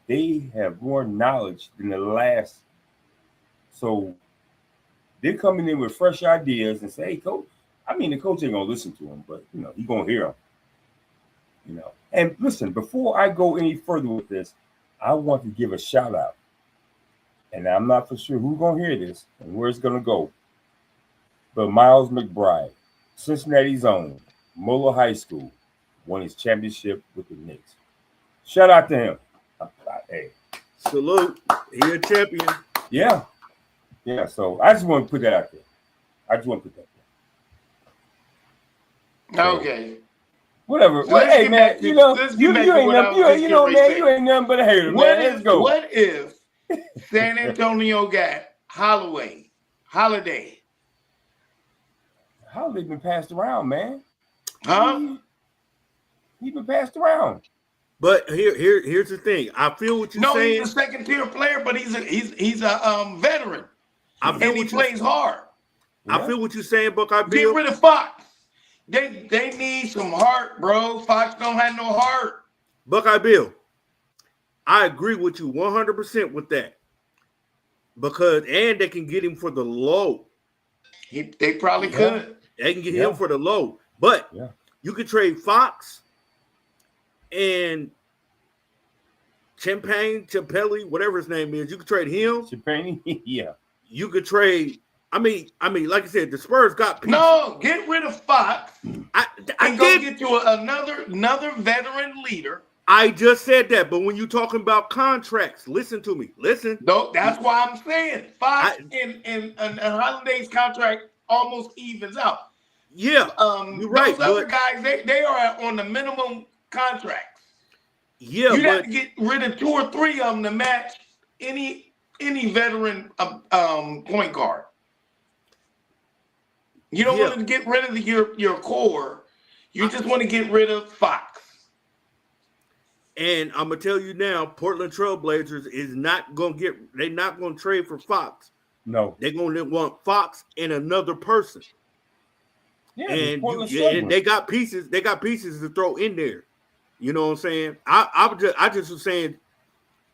they have more knowledge than the last. So they're coming in with fresh ideas and say, hey, coach. I mean, the coach ain't gonna listen to him, but you know, he's gonna hear him. You know, and listen, before I go any further with this, I want to give a shout out. And I'm not for sure who's gonna hear this and where it's gonna go. But Miles McBride, Cincinnati's own, Moeller High School, won his championship with the Knicks. Shout out to him. Hey. Salute. He a champion. Yeah. Yeah. So I just want to put that out there. Okay. Whatever. Well, hey man, you know, you ain't nothing but a hater, man. Let's go. What if San Antonio got Holiday? Holiday been passed around, man. Huh? He been passed around. But here's the thing. I feel what you're saying. He's a second tier player, but he's a veteran. And he plays hard. Yeah. I feel what you're saying, Buckeye Bill. Get rid of Fox. They need some heart, bro. Fox don't have no heart. Buckeye Bill, I agree with you 100% with that. And they can get him for the low. They probably could. They can get him for the low. But you could trade Fox and Champelli, whatever his name is. You could trade him. Champagne, yeah. You could trade. I mean, like I said, the Spurs got pieces. No, get rid of Fox. I go get you another veteran leader. I just said that, but when you're talking about contracts, listen to me. Listen. No, that's why I'm saying Fox and Holiday's contract almost evens out. Yeah, you're right. Those other guys, they are on the minimum contracts. Yeah, you have to get rid of 2 or 3 of them to match any veteran point guard. You don't want to get rid of your core. You just want to get rid of Fox. And I'm gonna tell you now, Portland Trailblazers is not gonna they're not gonna trade for Fox. No, they're gonna want Fox and another person. Yeah, and they got pieces. They got pieces to throw in there. You know what I'm saying? I just was saying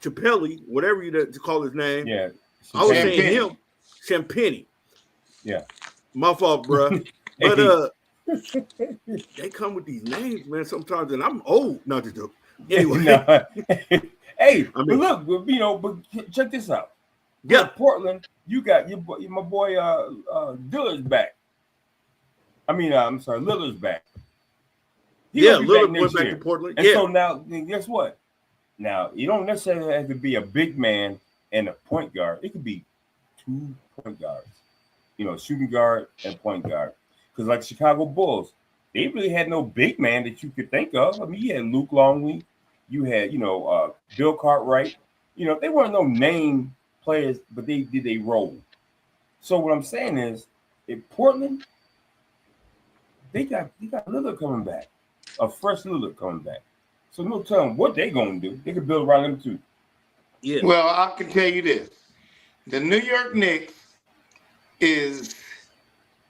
Chappelli, whatever you call his name. Yeah, I was saying him, Champagny. Yeah, my fault, bro. But they come with these names, man. Sometimes, and I'm old. Not to joke. Anyway, hey, I mean, but look, you know, but check this out. Yeah, Portland, you got my boy Dillard's back. I mean, I'm sorry, Lillard's back. Lillard went back to Portland. And so now, guess what? Now, you don't necessarily have to be a big man and a point guard. It could be 2 point guards, you know, shooting guard and point guard. Because like Chicago Bulls, they really had no big man that you could think of. I mean, you had Luke Longley, you had, you know, Bill Cartwright. You know, they weren't no name players, but they did a role. So what I'm saying is, in Portland, they got Lillard coming back, a fresh Lillard coming back. So no telling what they're gonna do. They could build around them too. Yeah. Well, I can tell you this: the New York Knicks is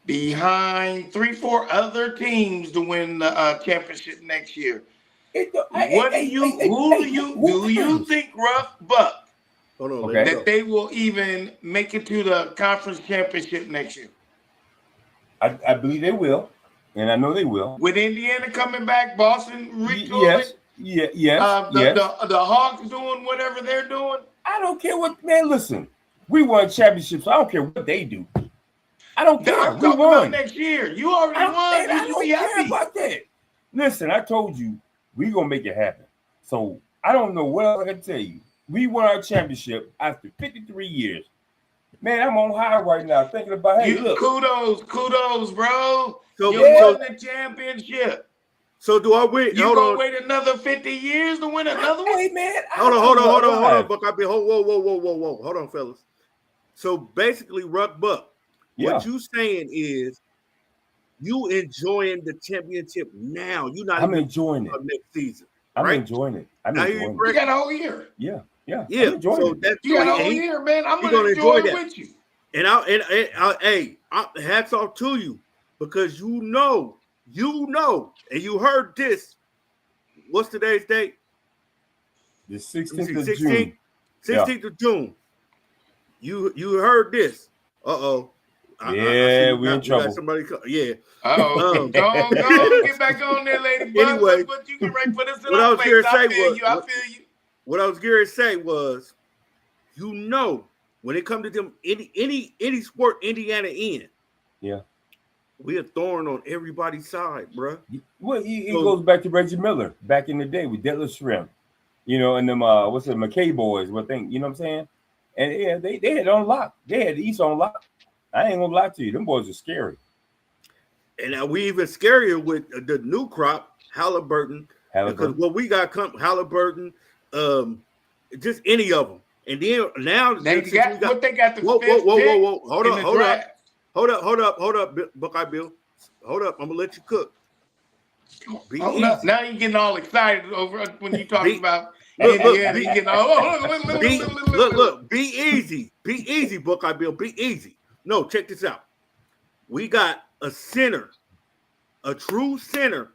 behind 3-4 other teams to win the championship next year. Do you think, Rough Buck, that they will even make it to the conference championship next year? I believe they will, and I know they will. With Indiana coming back, Boston retooling. Yes. The Hawks doing whatever they're doing. I don't care what, man. Listen, we won championships. So I don't care what they do. I don't care. I'm We talking won about next year. You already won. I You should don't be care happy. about that. Listen, I told you we gonna make it happen. So I don't know what else I can tell you. We won our championship after 53 years. Man, I'm on high right now thinking about, hey, look. Kudos, bro. So You won the championship. So do I win? You gonna wait another 50 years to win another one? Hey, man. Hold on, Buck. Whoa. Hold on, fellas. So basically, Buck, what you saying is you enjoying the championship now. You're not I'm enjoying it next season. I'm right? enjoying it. You got a whole year. Yeah. So it. that's you got a whole year, man. I'm gonna enjoy it with you. And I hats off to you because you know, and you heard this. What's today's date? The 16th of June. 16th of June. You heard this. Uh-oh. Yeah, we're in trouble. Somebody yeah. Uh-oh. Go get back on there, lady. Anyway, what you can put us in what I was going to say I feel you. What I was going to say was, when it comes to them, any sport Indiana in, yeah, we a thorn on everybody's side, bro. Well, it goes back to Reggie Miller back in the day with Detlef Schrempf, and them McKay boys. What thing, you know what I'm saying? And yeah, they had it on lock. They had the East on lock. I ain't gonna lie to you, them boys are scary. And we even scarier with the new crop, Halliburton. Because what we got Halliburton, just any of them. And then now they got what they got the whoa. Hold up, Buckeye Bill. Hold up. I'm gonna let you cook. Hold up. Now you're getting all excited over when you talking about look, be easy, Buckeye Bill. Be easy. No, check this out. We got a center, a true center,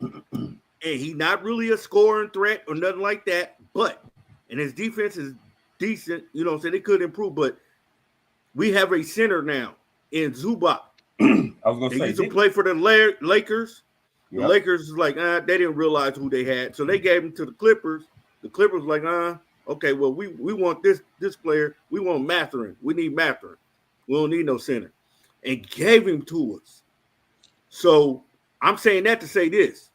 and he's not really a scoring threat or nothing like that, and his defense is decent, so they could improve, but we have a center now in Zubac. I was going to say, he used to play for the Lakers. Yep. The Lakers is like, they didn't realize who they had, so they gave him to the Clippers. The Clippers like, okay, well, we want this player. We want Mathurin. We need Mathurin. We don't need no center. And gave him to us. So I'm saying that to say this.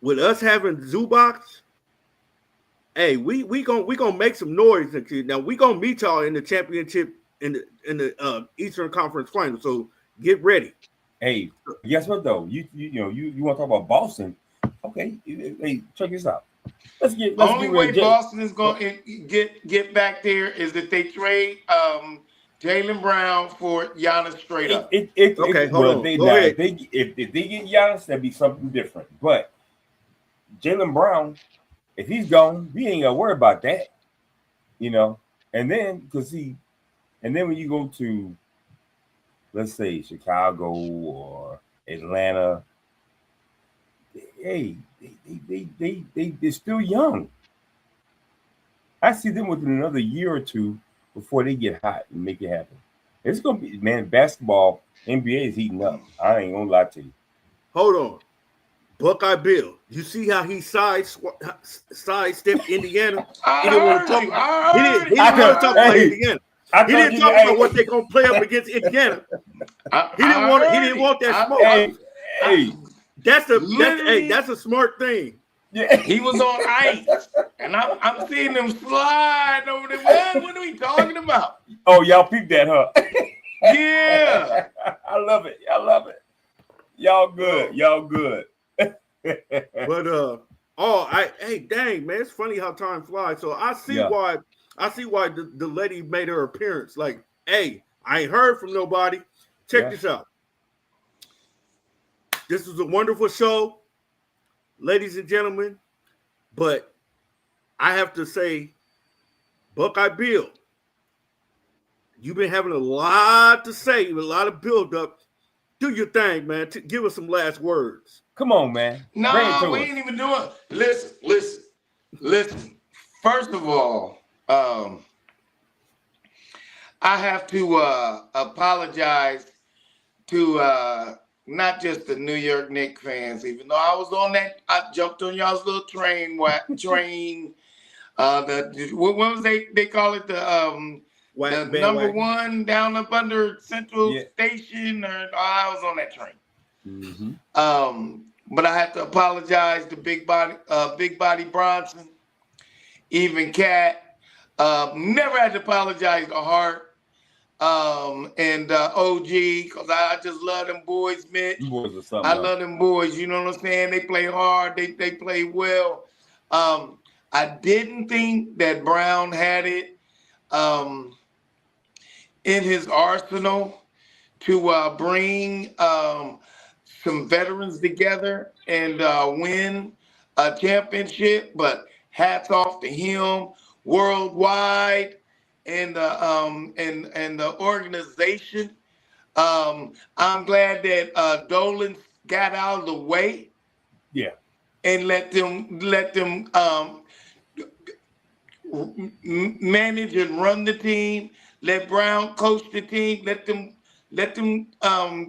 With us having Zubac, hey, we gonna make some noise next year. Now we gonna meet y'all in the championship in the Eastern Conference Final. So get ready. Hey, guess what though? You want to talk about Boston? Okay, hey, check this out. Only way Boston is going to get back there is that they trade Jaylen Brown for Giannis straight up. Hold on. If they get Giannis, that'd be something different. But Jaylen Brown, if he's gone, we ain't got to worry about that. And then when you go to, let's say, Chicago or Atlanta, hey, they're still young. I see them within another year or two before they get hot and make it happen. It's gonna be, man, basketball, NBA is heating up. I ain't gonna lie to you. Hold on, Buckeye Bill. You see how he sidestepped Indiana? He didn't want to talk about Indiana. He didn't talk about what they're gonna play up against Indiana. He didn't want that smoke. Hey. That's a smart thing. Yeah, he was on ice, and I'm seeing them slide over there. What are we talking about? Oh, y'all peeped that, huh? Yeah, I love it. Y'all good. But hey, dang man, it's funny how time flies. So I see why the lady made her appearance. Like, hey, I ain't heard from nobody. Check this out. This was a wonderful show, ladies and gentlemen. But I have to say, Buckeye Bill, you've been having a lot to say, a lot of build-up. Do your thing, man. Give us some last words. Come on, man. No, we ain't even doing. Listen. First of all, I have to apologize to not just the New York Knicks fans, even though I was on that, I jumped on y'all's little train What was they call it, the number one down up under Central Station, or I was on that train. Mm-hmm. But I have to apologize to Big Body Bronson, even Cat. Never had to apologize to Hart. And OG, because I just love them boys, Mitch. I love them boys, you know what I'm saying? They play hard, they play well. I didn't think that Brown had it in his arsenal to bring some veterans together and win a championship, but hats off to him worldwide. And the organization. I'm glad that Dolan got out of the way. Yeah. And let them manage and run the team. Let Brown coach the team. Let them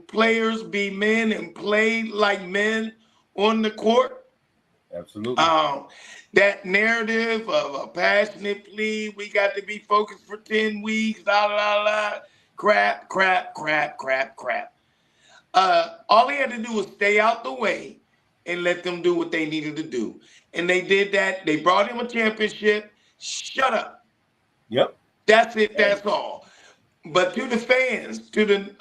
players be men and play like men on the court. Absolutely. That narrative of a passionate plea, we got to be focused for 10 weeks, crap. All he had to do was stay out the way and let them do what they needed to do. And they did that. They brought him a championship. Shut up. Yep. That's it. That's all. But to the fans, to the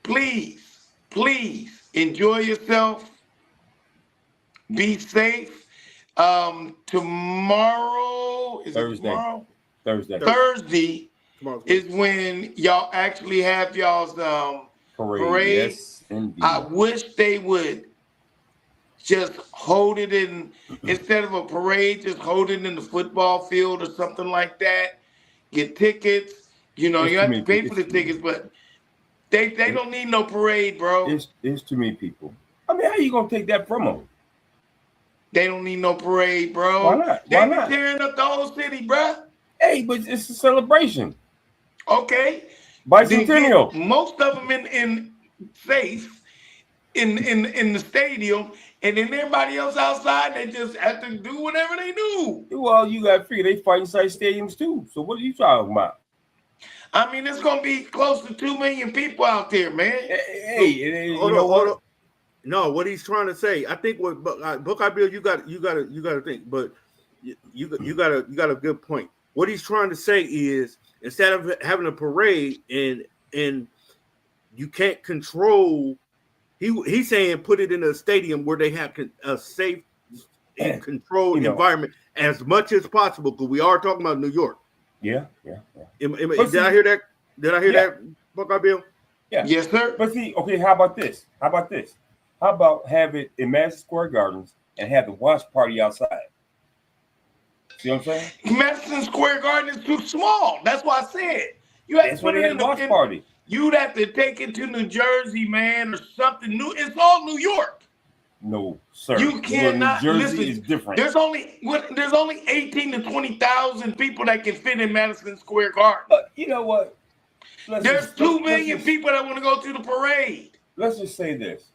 please enjoy yourself. Be safe. Tomorrow is Thursday. It tomorrow? Thursday is when y'all actually have y'all's parade. Yes, indeed. I wish they would just hold it in instead of a parade, just hold it in the football field or something like that. Get tickets. You know, you have to pay for the tickets, but they don't need no parade, bro. It's too many people. I mean, how you gonna take that from them? They don't need no parade, bro. Why not? They be tearing up the whole city, bro. Hey, but it's a celebration. Okay. Bicentennial. Most of them in safe in the stadium, and then everybody else outside, they just have to do whatever they do. Well, you got to figure they fight inside stadiums too. So what are you talking about? I mean, it's gonna be close to 2 million people out there, man. Hey, hold on. No, what he's trying to say, I think what Buckeye Bill, you got to think, but you got a good point. What he's trying to say is instead of having a parade and you can't control, he's saying put it in a stadium where they have a safe and controlled environment as much as possible, because we are talking about New York. Yeah. Did I hear that? Did I hear that, Buckeye Bill? Yeah. Yes, sir. But see, okay, how about this? How about have it in Madison Square Gardens and have the watch party outside? See what I'm saying? Madison Square Garden is too small. That's why I said you have to put it in the watch party. You'd have to take it to New Jersey, man, or something new. It's all New York. No, sir. You cannot. New Jersey listen, is different. There's only 18 to 20,000 people that can fit in Madison Square Garden. But you know what? There's 2 million people that want to go to the parade. Let's just say this.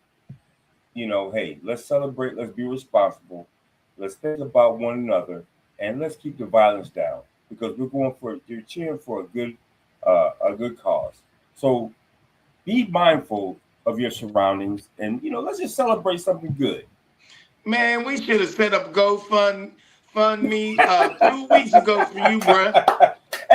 Hey, let's celebrate. Let's be responsible. Let's think about one another, and let's keep the violence down, because you're cheering for a good cause. So be mindful of your surroundings, and let's just celebrate something good. Man, we should have set up GoFundMe 2 weeks ago for you, bro.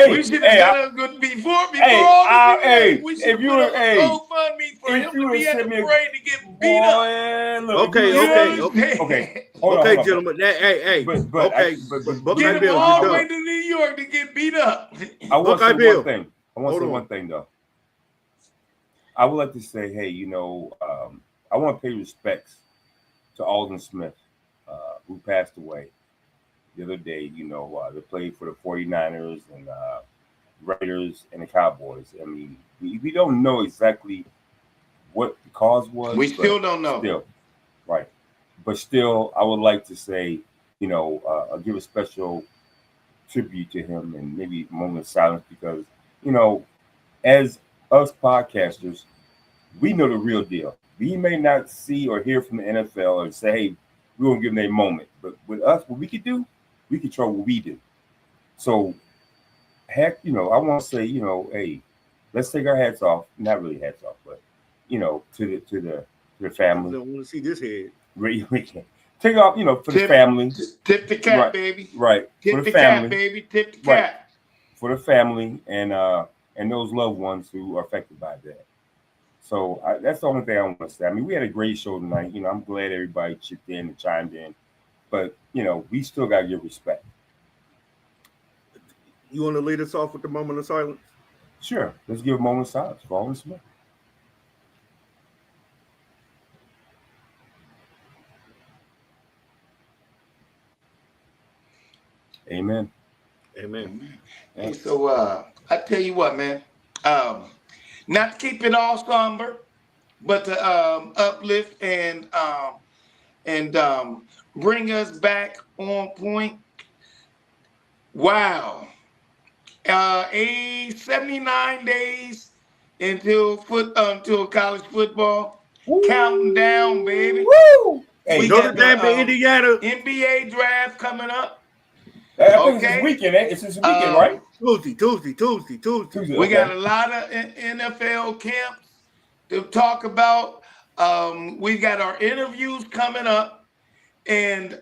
We should have done it good before all this. We should have put up a GoFundMe for him to be at the parade to get beat up. Okay. Hold on, gentlemen. Hey. But get him all the way to New York to get beat up. I want to say one thing. I want to say one thing, though. I would like to say, hey, I want to pay respects to Alden Smith, who passed away the other day. They played for the 49ers and Raiders and the Cowboys. I mean, we don't know exactly what the cause was. We still don't know. Still, right. But still, I would like to say, I'll give a special tribute to him and maybe a moment of silence, because, as us podcasters, we know the real deal. We may not see or hear from the NFL or say, hey, we're going to give them a moment. But with us, what we could do, We control what we do. So, heck, I want to say, hey, let's take our hats off. Not really hats off, but to the family. I don't want to see this head. We can take off, for the family. Tip the cap, right, baby. Right. Tip for the the family. cap, baby. Tip the cap. For the family and those loved ones who are affected by that. So that's the only thing I want to say. I mean, we had a great show tonight. I'm glad everybody chipped in and chimed in, but we still got to give respect. You want to lead us off with the moment of silence? Sure. Let's give a moment of silence for Alden Smith. Amen. Amen. Hey, so I tell you what, man. Not to keep it all somber, but to uplift and bring us back on point. Wow. 79 days until college football. Woo! Counting down, baby. Woo! Hey, we Notre Dame to Indiana. NBA draft coming up. I think it's this weekend, It's this weekend, right? Tuesday. We got a lot of NFL camps to talk about. We got our interviews coming up, and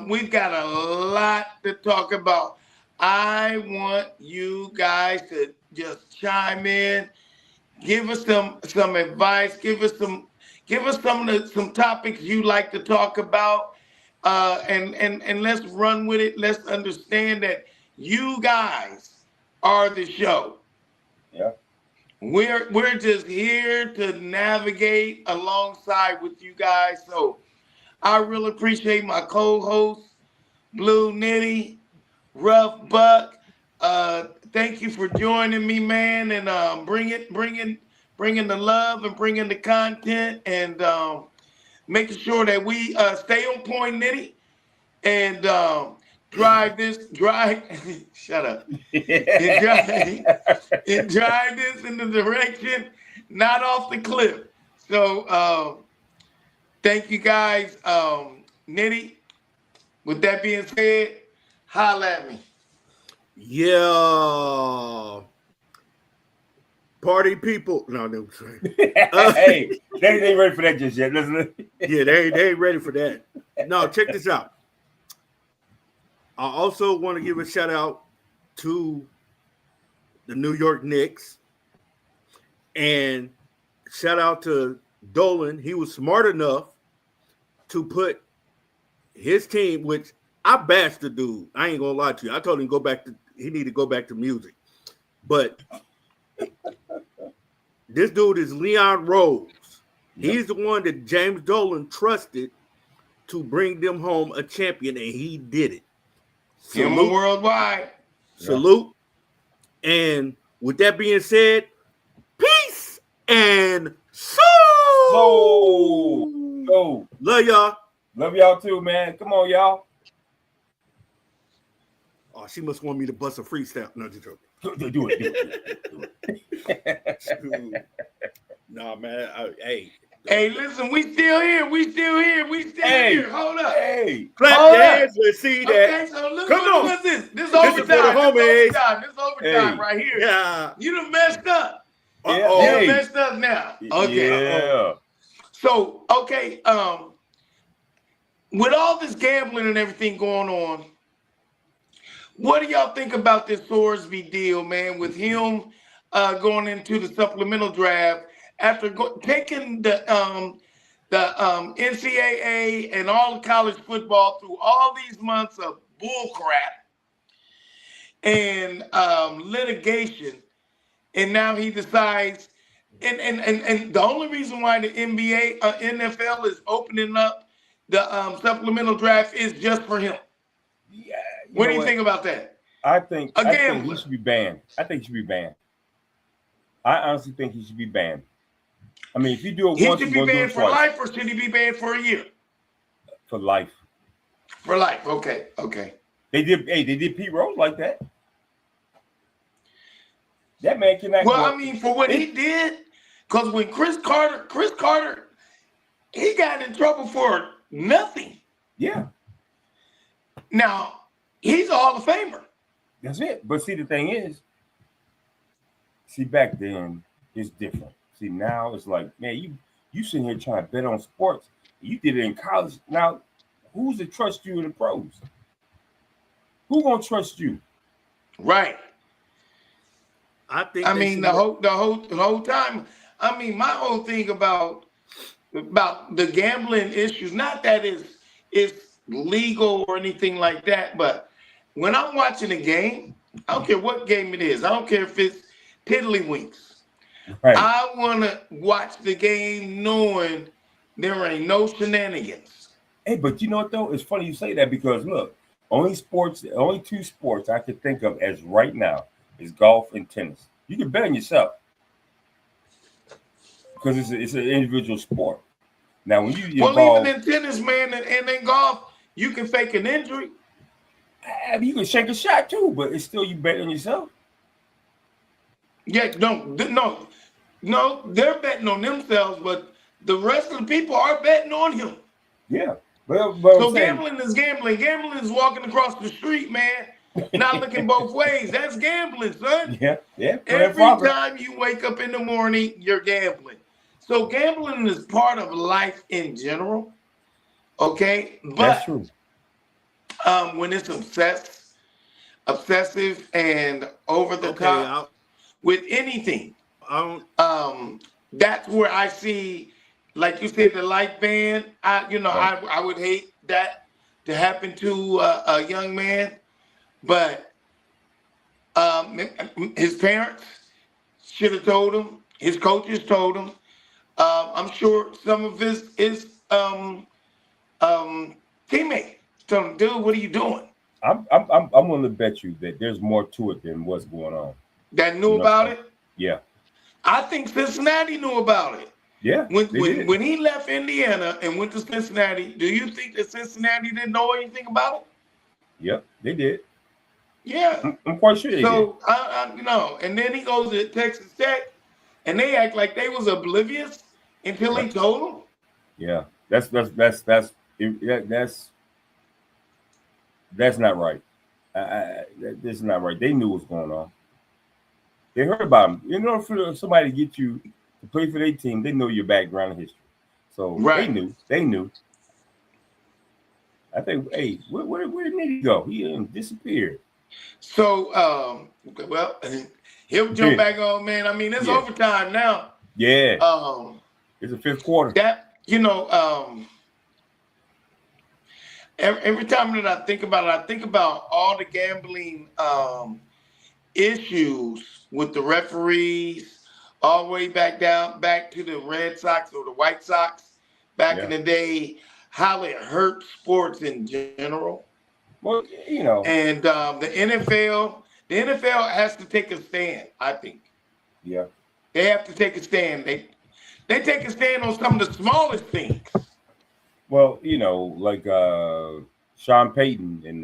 we've got a lot to talk about. I want you guys to just chime in, give us some advice, give us some topics you like to talk about. And let's run with it. Let's understand that you guys are the show. Yeah. We're just here to navigate alongside with you guys. So I really appreciate my co-hosts, Blue Nitty, Rough Buck. Thank you for joining me, man, and bringing the love and bringing the content and making sure that we stay on point, Nitty, and drive shut up. and drive this in the direction, not off the cliff. So thank you guys. Nitty, with that being said, holla at me. Yeah. Party people. No, no. Hey, they ain't ready for that just yet. Listen. Yeah, they ain't ready for that. No, check this out. I also want to give a shout out to the New York Knicks and shout out to Dolan. He was smart enough to put his team, which I bashed the dude. I ain't gonna lie to you. I told him he need to go back to music. But this dude is Leon Rose. Yep. He's the one that James Dolan trusted to bring them home a champion, and he did it. Salute. Worldwide. Salute. Yeah. And with that being said, peace and soul. Love y'all. Love y'all too, man. Come on, y'all. Oh, she must want me to bust a freestyle. No, just joking. Do it. Nah, man. Hey, listen, we still here. Hold up. Hey, clap your hands. Let's see that. Okay, so look, what's this? This overtime. This overtime right here. Yeah. You done messed up. Yeah. You done messed up now. Okay. Yeah. So, okay, with all this gambling and everything going on, what do y'all think about this Thorsby deal, man, with him going into the supplemental draft after taking the NCAA and all the college football through all these months of bull crap and litigation, and now he decides, and the only reason why the NFL is opening up the supplemental draft is just for him. Yeah. What do you think about that? I think he should be banned. I honestly think he should be banned. I mean, if you do it once, he should be banned for life, or should he be banned for a year? For life. For life. Okay. They did Pete Rose like that. That man cannot. Well, I mean, for what he did, because when Chris Carter, he got in trouble for nothing. Yeah. Now, He's a Hall of Famer. That's it. But see, the thing is, back then it's different. See, now it's like, man, you sitting here trying to bet on sports. You did it in college. Now, who's to trust you in the pros? Who gonna trust you? Right. I mean, the whole time. I mean, my whole thing about the gambling issues, not that it's legal or anything like that, but when I'm watching a game, I don't care what game it is. I don't care if it's tiddlywinks. Right. I want to watch the game knowing there ain't no shenanigans. Hey, but you know what though? It's funny you say that because look, only two sports I could think of as right now is golf and tennis. You can bet on yourself because it's an individual sport. Now, when you even in tennis, man, and in golf, you can fake an injury. You can shake a shot too, but it's still you bet on yourself. Yeah, no, they're betting on themselves, but the rest of the people are betting on him. Yeah. So gambling is gambling. Gambling is walking across the street, man, not looking both ways. That's gambling, son. Yeah. Every time you wake up in the morning, you're gambling. So gambling is part of life in general. Okay? But that's true. When it's obsessive and over the top with anything, that's where I see, like you said, the light band. I would hate that to happen to a young man, but his parents should have told him. His coaches told him. I'm sure some of his teammates told him, "Dude, what are you doing?" I'm willing to bet you that there's more to it than what's going on. That knew about it? Yeah. I think Cincinnati knew about it. Yeah. When he left Indiana and went to Cincinnati, do you think that Cincinnati didn't know anything about it? Yep, they did. Yeah. I'm quite sure they did. So, and then he goes to Texas Tech, and they act like they was oblivious until he told them. Yeah, that's not right. That's not right. They knew what's going on. They heard about him. In order for somebody to get you to play for their team, they know your background and history. So They knew. I think, hey, where did Nitty go? He disappeared. So, he'll jump back on, man. I mean, it's overtime now. Yeah. It's the fifth quarter. That, every time that I think about it, I think about all the gambling issues with the referees, all the way back to the Red Sox or the White Sox back in the day, how it hurt sports in general. Well, and the NFL has to take a stand, I think. Yeah. They have to take a stand. They take a stand on some of the smallest things. Well, like Sean Payton and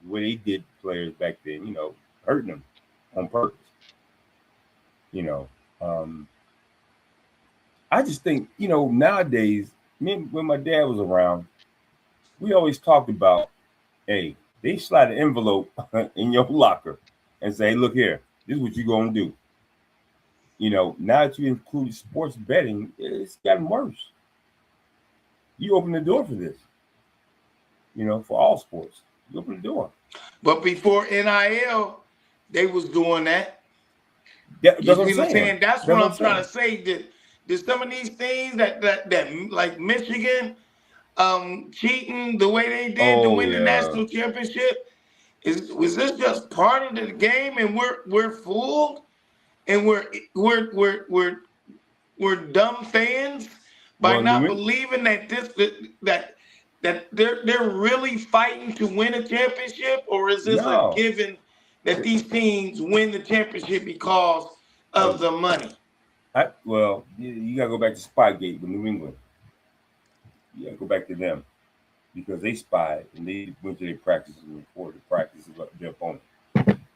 what he did to players back then, hurting them on purpose. I just think, nowadays, when my dad was around, we always talked about, hey, they slide an envelope in your locker and say, hey, look here, this is what you're going to do. Now that you include sports betting, it's gotten worse. You open the door for this, for all sports. You open the door. But before NIL, they was doing that. That's what I'm saying. That's what I'm trying to say. That some of these things that like Michigan cheating the way they did to win the national championship, was this just part of the game and we're fooled and we're dumb fans by not believing that they're really fighting to win a championship, or is this a given that these teams win the championship because of the money? You gotta go back to Spygate with New England. You gotta go back to them because they spied and they went to their practices and reported the practices of their opponent.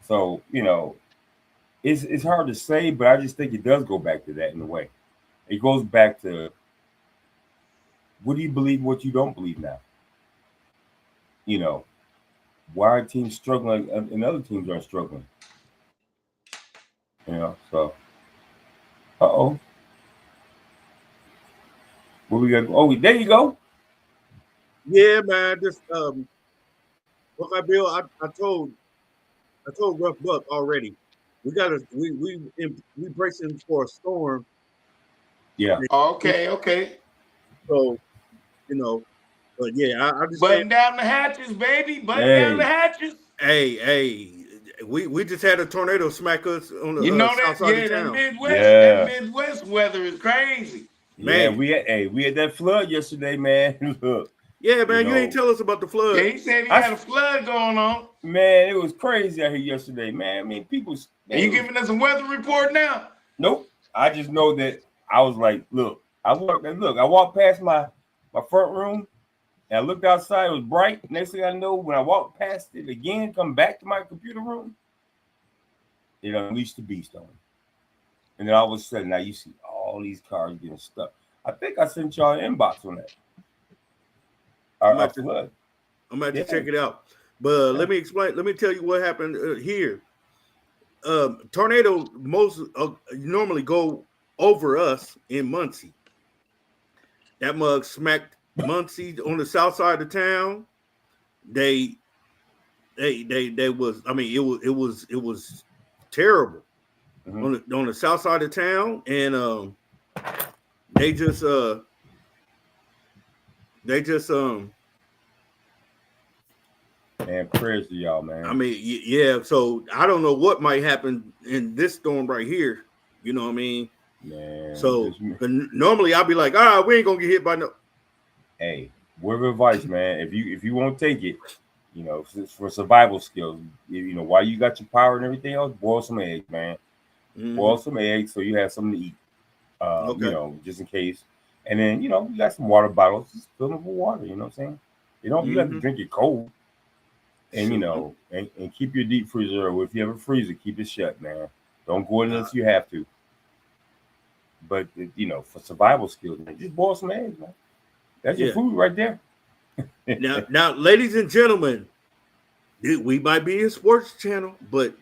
So it's hard to say, but I just think it does go back to that in a way. It goes back to what do you believe, what you don't believe now. why are teams struggling and other teams aren't struggling? So uh-oh. Where we got? Oh, there you go. Yeah, man. Just Buckeye Bill, I told Rough Buck already. We bracing for a storm. Yeah. Okay. So, but yeah, I just Button down the hatches, baby. Button down the hatches. Hey, we just had a tornado smack us on You the know south that? side Yeah, of town. that Midwest weather is crazy. Yeah, Man. we had that flood yesterday, man. Look. Yeah, man, you ain't tell us about the flood. Yeah, he said he had a flood going on. Man, it was crazy out here yesterday, man. I mean, people. Are you giving us a weather report now? Nope. I just know that I was like, look, I walked past my front room and I looked outside, it was bright. Next thing I know, when I walked past it again, come back to my computer room, it unleashed the beast on me. And then all of a sudden, now you see all these cars getting stuck. I think I sent y'all an inbox on that. I'm going to have to check it out. But let me tell you what happened here. Tornado normally go over us in Muncie. That mug smacked Muncie on the south side of town. They was, I mean, it was terrible on the south side of town, and they just man, prayers to y'all, man. I mean, yeah. So I don't know what might happen in this storm right here. You know what I mean? Man. So normally I'll be like, all right, we ain't gonna get hit by no. Hey, word of advice, man. If you won't take it, for survival skills, while you got your power and everything else, boil some eggs, man. Mm-hmm. Boil some eggs so you have something to eat. Okay. Just in case. And then, you got some water bottles, just fill them with water, you know what I'm saying? You have to drink it cold. And and keep your deep freezer, or if you have a freezer, keep it shut, man. Don't go in unless you have to. But for survival skills, man, just boil some eggs, man. That's your food right there. now, ladies and gentlemen, we might be a sports channel, but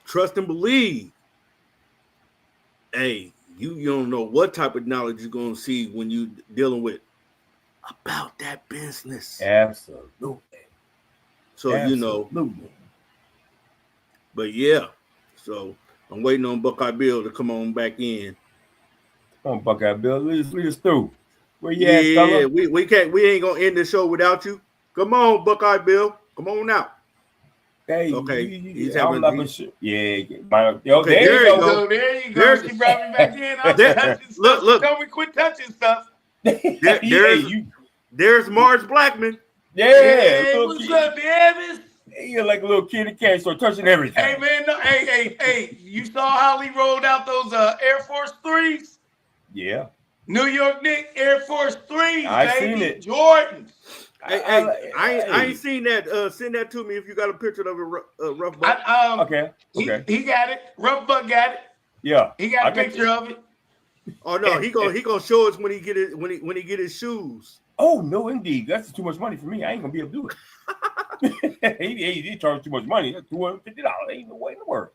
trust and believe. Hey, you don't know what type of knowledge you're gonna see when you dealing with about that business. Absolutely. So but yeah. So I'm waiting on Buckeye Bill to come on back in. Come on, Buckeye Bill, lead us through. Where you at, fella? We ain't gonna end the show without you. Come on, Buckeye Bill, come on out. Hey, okay. He's having yeah. There you go. There you go. She brought me back in. I'm touching stuff. Look. Tell me quit touching stuff. There's Mars Blackman. Yeah. Hey, what's up, Davis? You're like a little kitty cat, so touching everything. Hey, man, no, hey. You saw how he rolled out those Air Force 3s? Yeah. New York Knicks Air Force 3s, I baby. seen it. Jordans. I ain't seen that. Send that to me if you got a picture of a Rough Buck. Okay. He got it. Rough Buck got it. Yeah. He got a picture of it. Oh no, he gonna show us when he get it when he get his shoes. Oh no, indeed. That's too much money for me. I ain't gonna be able to do it. he charged too much money. That's $250. Ain't no way in the world.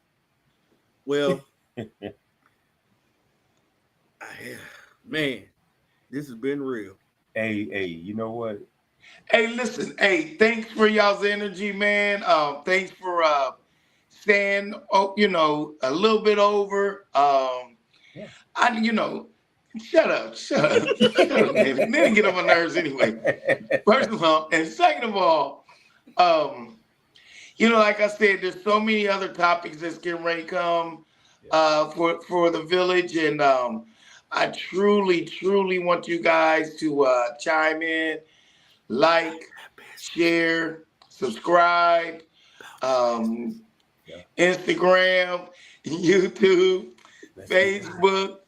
Well, man, this has been real. Hey, you know what? Hey, listen. Hey, thanks for y'all's energy, man. Thanks for staying. A little bit over. Shut up, man. And then get on my nerves anyway. First of all, and second of all, like I said, there's so many other topics that's getting ready to come for the village, and I truly want you guys to chime in, like, share, subscribe, Instagram, YouTube, Facebook,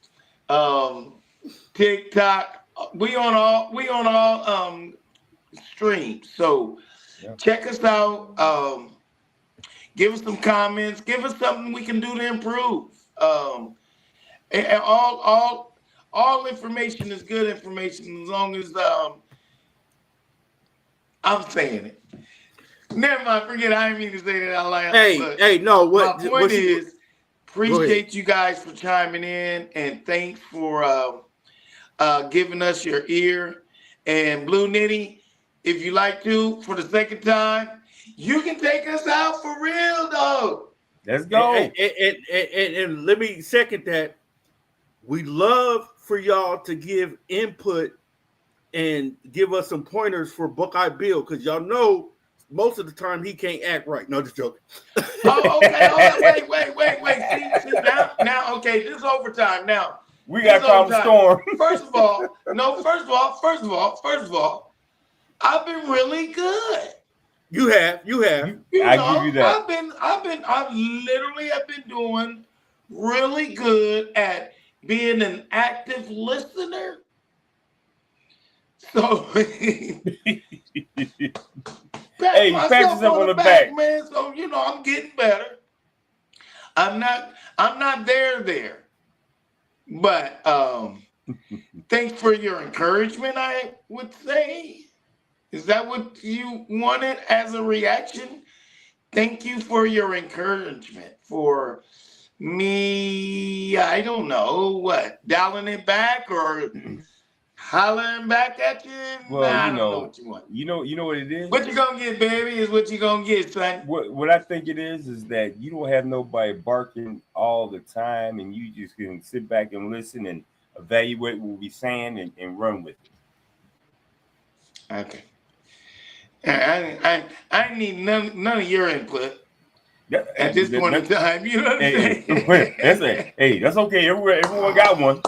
TikTok. We on all streams. So check us out. Give us some comments. Give us something we can do to improve. And all information is good information as long as I'm saying it. Never mind, forget. I didn't mean to say that out loud. Hey, no. What? My point is, appreciate you guys for chiming in, and thanks for giving us your ear. And Blue Nitty, if you like to, for the second time, you can take us out for real, though. Let's go. And let me second that. We love for y'all to give input and give us some pointers for Buckeye Bill, because y'all know most of the time he can't act right. No, just joking. Oh, okay. Wait. See, now, okay, this is overtime. Now, we got to calm the storm. First of all, I've been really good. You have. I give you that. I've literally been doing really good at being an active listener. So hey, you pat yourself on the back, man. So I'm getting better. I'm not there. But thanks for your encouragement, I would say. Is that what you wanted as a reaction? Thank you for your encouragement. For me, I don't know, what, dialing it back or hollering back at you? Well, I don't know what you want. You know what it is? What you gonna get, baby, is what you gonna get, son. What I think it is that you don't have nobody barking all the time, and you just can sit back and listen and evaluate what we're saying and run with it. Okay. I need none of your input at this point in time. You know what I'm saying? That's okay. Everyone got one.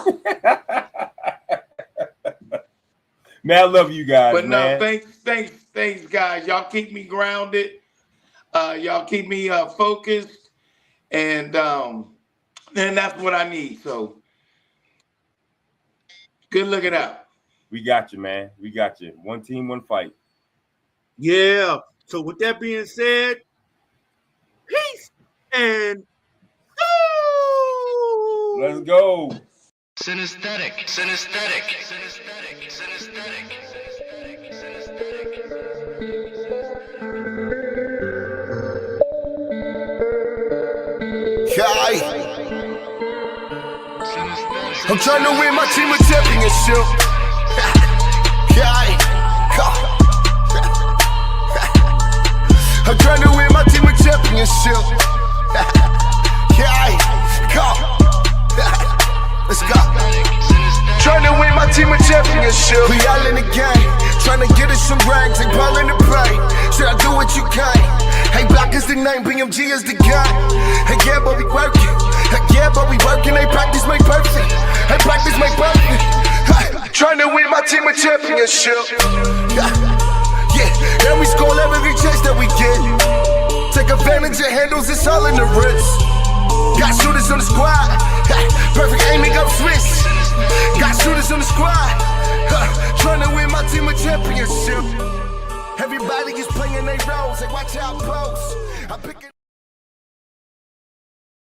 Man, I love you guys. But man. No, thanks, guys. Y'all keep me grounded. Y'all keep me focused, and that's what I need. So, good looking out. We got you, man. We got you. One team, one fight. Yeah. So with that being said, peace and go. Let's go. Synesthetic. I'm trying to win my team a championship. I'm trying to win my team a championship. Let's go. Trying to win my team a championship. We all in the game, trying to get us some ranks. Ain't ballin' to play. Should I do what you can? Hey, Black is the name, BMG is the guy. Hey, yeah, but we working. Hey, yeah, but we working. Hey, practice make perfect. Hey, practice make perfect. Trying to win my team a championship. Yeah, and we score every chance that we get. Take advantage of handles, it's all in the wrist. Got shooters on the squad. Perfect aiming up Swiss. Got shooters on the squad. Trying to win my team a championship. Everybody is playing their roles. Hey, watch out, post.